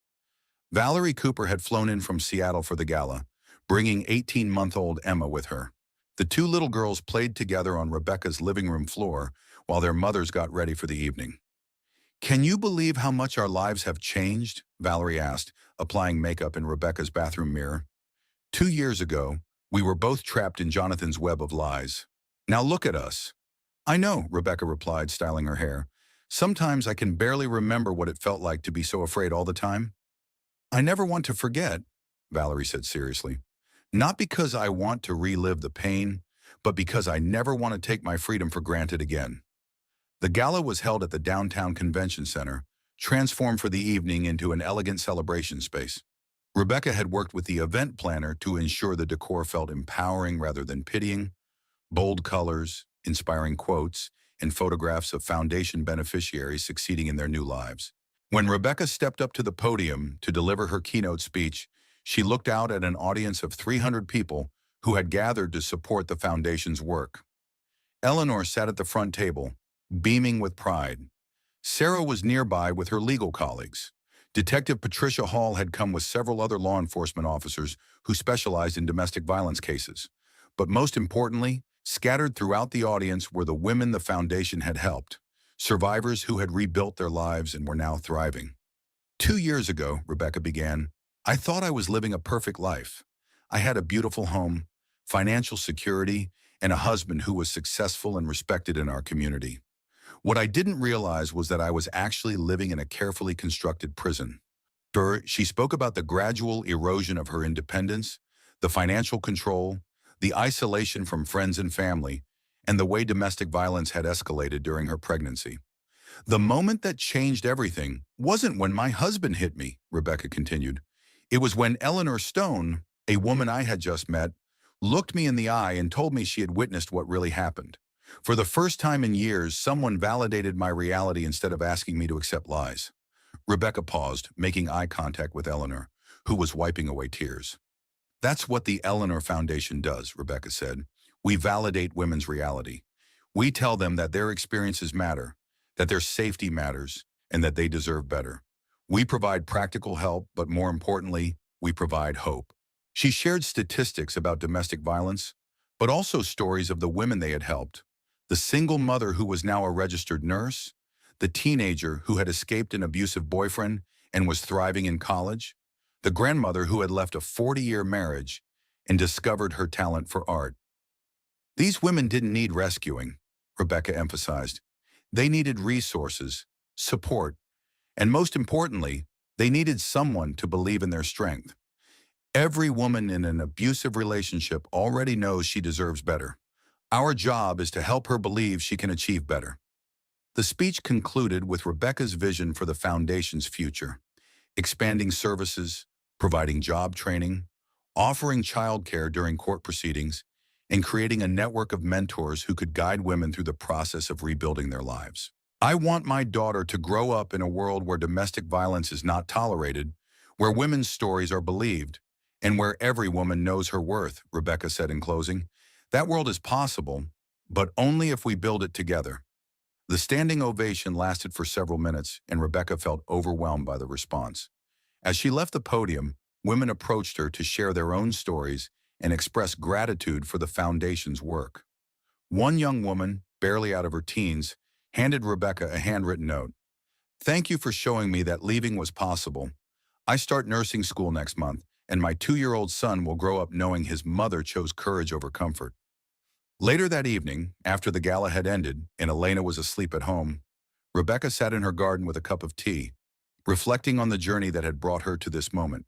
Valerie Cooper had flown in from Seattle for the gala, bringing 18-month-old Emma with her. The two little girls played together on Rebecca's living room floor while their mothers got ready for the evening. "Can you believe how much our lives have changed?" Valerie asked, applying makeup in Rebecca's bathroom mirror. "2 years ago, we were both trapped in Jonathan's web of lies. Now look at us." "I know," Rebecca replied, styling her hair. "Sometimes I can barely remember what it felt like to be so afraid all the time." "I never want to forget," Valerie said seriously. "Not because I want to relive the pain, but because I never want to take my freedom for granted again." The gala was held at the downtown convention center, transformed for the evening into an elegant celebration space. Rebecca had worked with the event planner to ensure the decor felt empowering rather than pitying. Bold colors, inspiring quotes, and photographs of foundation beneficiaries succeeding in their new lives. When Rebecca stepped up to the podium to deliver her keynote speech, she looked out at an audience of 300 people who had gathered to support the foundation's work. Eleanor sat at the front table, beaming with pride. Sarah was nearby with her legal colleagues. Detective Patricia Hall had come with several other law enforcement officers who specialized in domestic violence cases. But most importantly, scattered throughout the audience were the women the foundation had helped, survivors who had rebuilt their lives and were now thriving. 2 years ago, Rebecca began, I thought I was living a perfect life. I had a beautiful home, financial security, and a husband who was successful and respected in our community. What I didn't realize was that I was actually living in a carefully constructed prison. She spoke about the gradual erosion of her independence, the financial control, the isolation from friends and family, and the way domestic violence had escalated during her pregnancy. The moment that changed everything wasn't when my husband hit me, Rebecca continued. It was when Eleanor Stone, a woman I had just met, looked me in the eye and told me she had witnessed what really happened. For the first time in years, someone validated my reality instead of asking me to accept lies. Rebecca paused, making eye contact with Eleanor, who was wiping away tears. That's what the Eleanor Foundation does, Rebecca said. We validate women's reality. We tell them that their experiences matter, that their safety matters, and that they deserve better. We provide practical help, but more importantly, we provide hope. She shared statistics about domestic violence, but also stories of the women they had helped. The single mother who was now a registered nurse, the teenager who had escaped an abusive boyfriend and was thriving in college, the grandmother who had left a 40-year marriage and discovered her talent for art. These women didn't need rescuing, Rebecca emphasized. They needed resources, support, and most importantly, they needed someone to believe in their strength. Every woman in an abusive relationship already knows she deserves better. Our job is to help her believe she can achieve better. The speech concluded with Rebecca's vision for the foundation's future, expanding services, providing job training, offering childcare during court proceedings, and creating a network of mentors who could guide women through the process of rebuilding their lives. I want my daughter to grow up in a world where domestic violence is not tolerated, where women's stories are believed, and where every woman knows her worth, Rebecca said in closing. That world is possible, but only if we build it together. The standing ovation lasted for several minutes, and Rebecca felt overwhelmed by the response. As she left the podium, women approached her to share their own stories and express gratitude for the foundation's work. One young woman, barely out of her teens, handed Rebecca a handwritten note. Thank you for showing me that leaving was possible. I start nursing school next month, and my 2-year-old son will grow up knowing his mother chose courage over comfort. Later that evening, after the gala had ended and Elena was asleep at home, Rebecca sat in her garden with a cup of tea, reflecting on the journey that had brought her to this moment.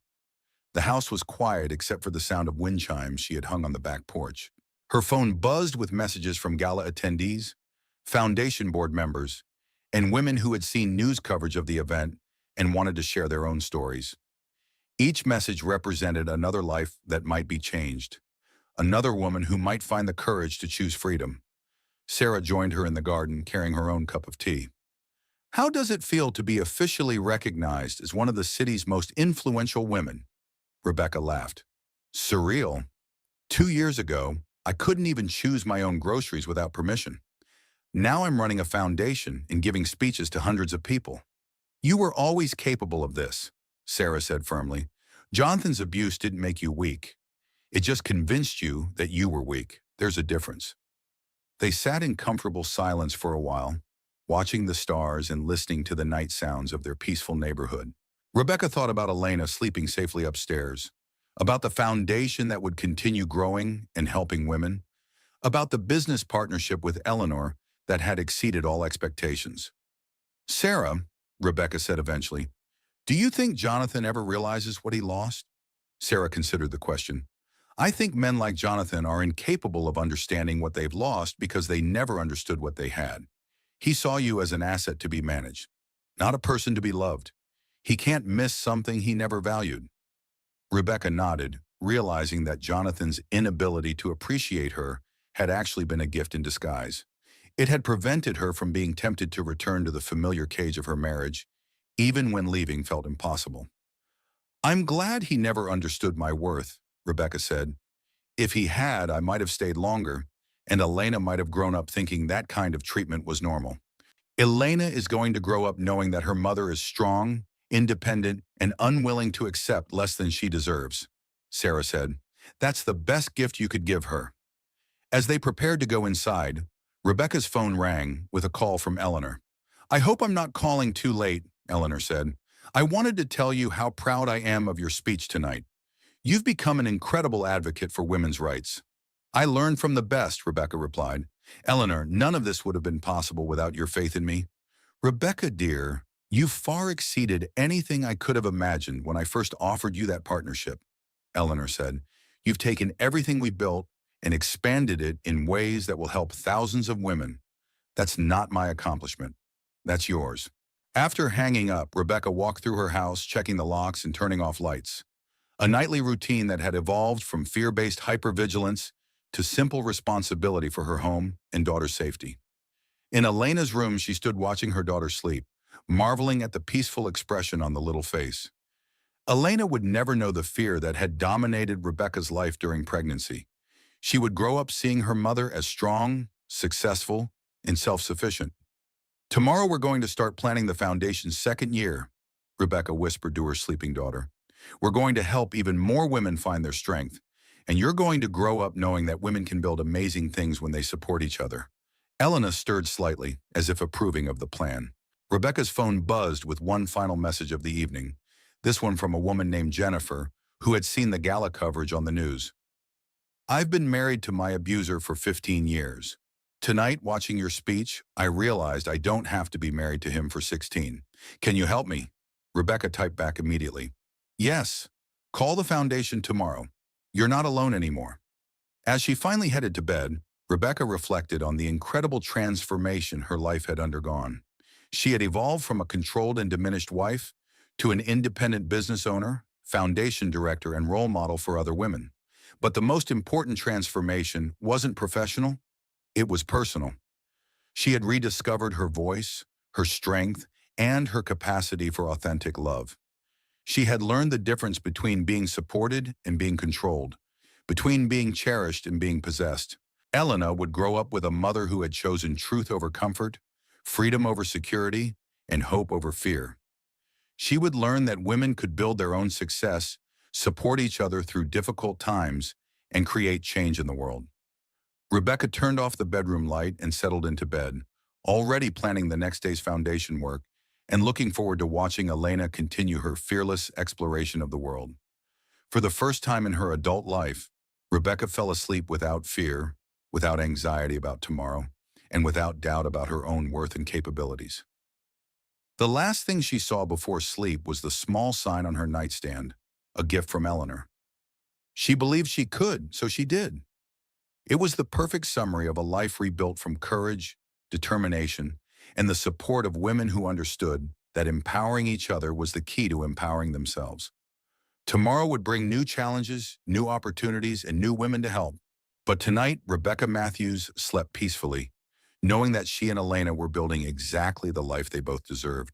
The house was quiet except for the sound of wind chimes she had hung on the back porch. Her phone buzzed with messages from gala attendees, foundation board members, and women who had seen news coverage of the event and wanted to share their own stories. Each message represented another life that might be changed, another woman who might find the courage to choose freedom. Sarah joined her in the garden, carrying her own cup of tea. How does it feel to be officially recognized as one of the city's most influential women? Rebecca laughed. Surreal. 2 years ago, I couldn't even choose my own groceries without permission. Now I'm running a foundation and giving speeches to hundreds of people. You were always capable of this, Sarah said firmly. Jonathan's abuse didn't make you weak. It just convinced you that you were weak. There's a difference. They sat in comfortable silence for a while, watching the stars and listening to the night sounds of their peaceful neighborhood. Rebecca thought about Elena sleeping safely upstairs, about the foundation that would continue growing and helping women, about the business partnership with Eleanor that had exceeded all expectations. Sarah, Rebecca said eventually, do you think Jonathan ever realizes what he lost? Sarah considered the question. I think men like Jonathan are incapable of understanding what they've lost because they never understood what they had. He saw you as an asset to be managed. not a person to be loved. He can't miss something he never valued. Rebecca nodded, realizing that Jonathan's inability to appreciate her had actually been a gift in disguise. It had prevented her from being tempted to return to the familiar cage of her marriage, even when leaving felt impossible. "I'm glad he never understood my worth," Rebecca said. "If he had, I might have stayed longer, and Elena might have grown up thinking that kind of treatment was normal." "Elena is going to grow up knowing that her mother is strong, independent, and unwilling to accept less than she deserves," Sarah said. "That's the best gift you could give her." As they prepared to go inside, Rebecca's phone rang with a call from Eleanor. "I hope I'm not calling too late," Eleanor said. "I wanted to tell you how proud I am of your speech tonight. You've become an incredible advocate for women's rights." "I learned from the best," Rebecca replied. "Eleanor, none of this would have been possible without your faith in me." "Rebecca, dear, you far exceeded anything I could have imagined when I first offered you that partnership," Eleanor said. "You've taken everything we built and expanded it in ways that will help thousands of women. That's not my accomplishment. That's yours." After hanging up, Rebecca walked through her house, checking the locks and turning off lights. A nightly routine that had evolved from fear-based hypervigilance to simple responsibility for her home and daughter's safety. In Elena's room, she stood watching her daughter sleep, marveling at the peaceful expression on the little face. Elena would never know the fear that had dominated Rebecca's life during pregnancy. She would grow up seeing her mother as strong, successful, and self-sufficient. "Tomorrow we're going to start planning the foundation's second year," Rebecca whispered to her sleeping daughter. "We're going to help even more women find their strength, and you're going to grow up knowing that women can build amazing things when they support each other." Elena stirred slightly, as if approving of the plan. Rebecca's phone buzzed with one final message of the evening, this one from a woman named Jennifer, who had seen the gala coverage on the news. "I've been married to my abuser for 15 years. Tonight, watching your speech, I realized I don't have to be married to him for 16. Can you help me?" Rebecca typed back immediately. "Yes. Call the foundation tomorrow. You're not alone anymore." As she finally headed to bed, Rebecca reflected on the incredible transformation her life had undergone. She had evolved from a controlled and diminished wife to an independent business owner, foundation director, and role model for other women. But the most important transformation wasn't professional, it was personal. She had rediscovered her voice, her strength, and her capacity for authentic love. She had learned the difference between being supported and being controlled, between being cherished and being possessed. Elena would grow up with a mother who had chosen truth over comfort, freedom over security, and hope over fear. She would learn that women could build their own success, support each other through difficult times, and create change in the world. Rebecca turned off the bedroom light and settled into bed, already planning the next day's foundation work and looking forward to watching Elena continue her fearless exploration of the world. For the first time in her adult life, Rebecca fell asleep without fear, without anxiety about tomorrow, and without doubt about her own worth and capabilities. The last thing she saw before sleep was the small sign on her nightstand, a gift from Eleanor. She believed she could, so she did. It was the perfect summary of a life rebuilt from courage, determination, and the support of women who understood that empowering each other was the key to empowering themselves. Tomorrow would bring new challenges, new opportunities, and new women to help. But tonight, Rebecca Matthews slept peacefully, knowing that she and Elena were building exactly the life they both deserved.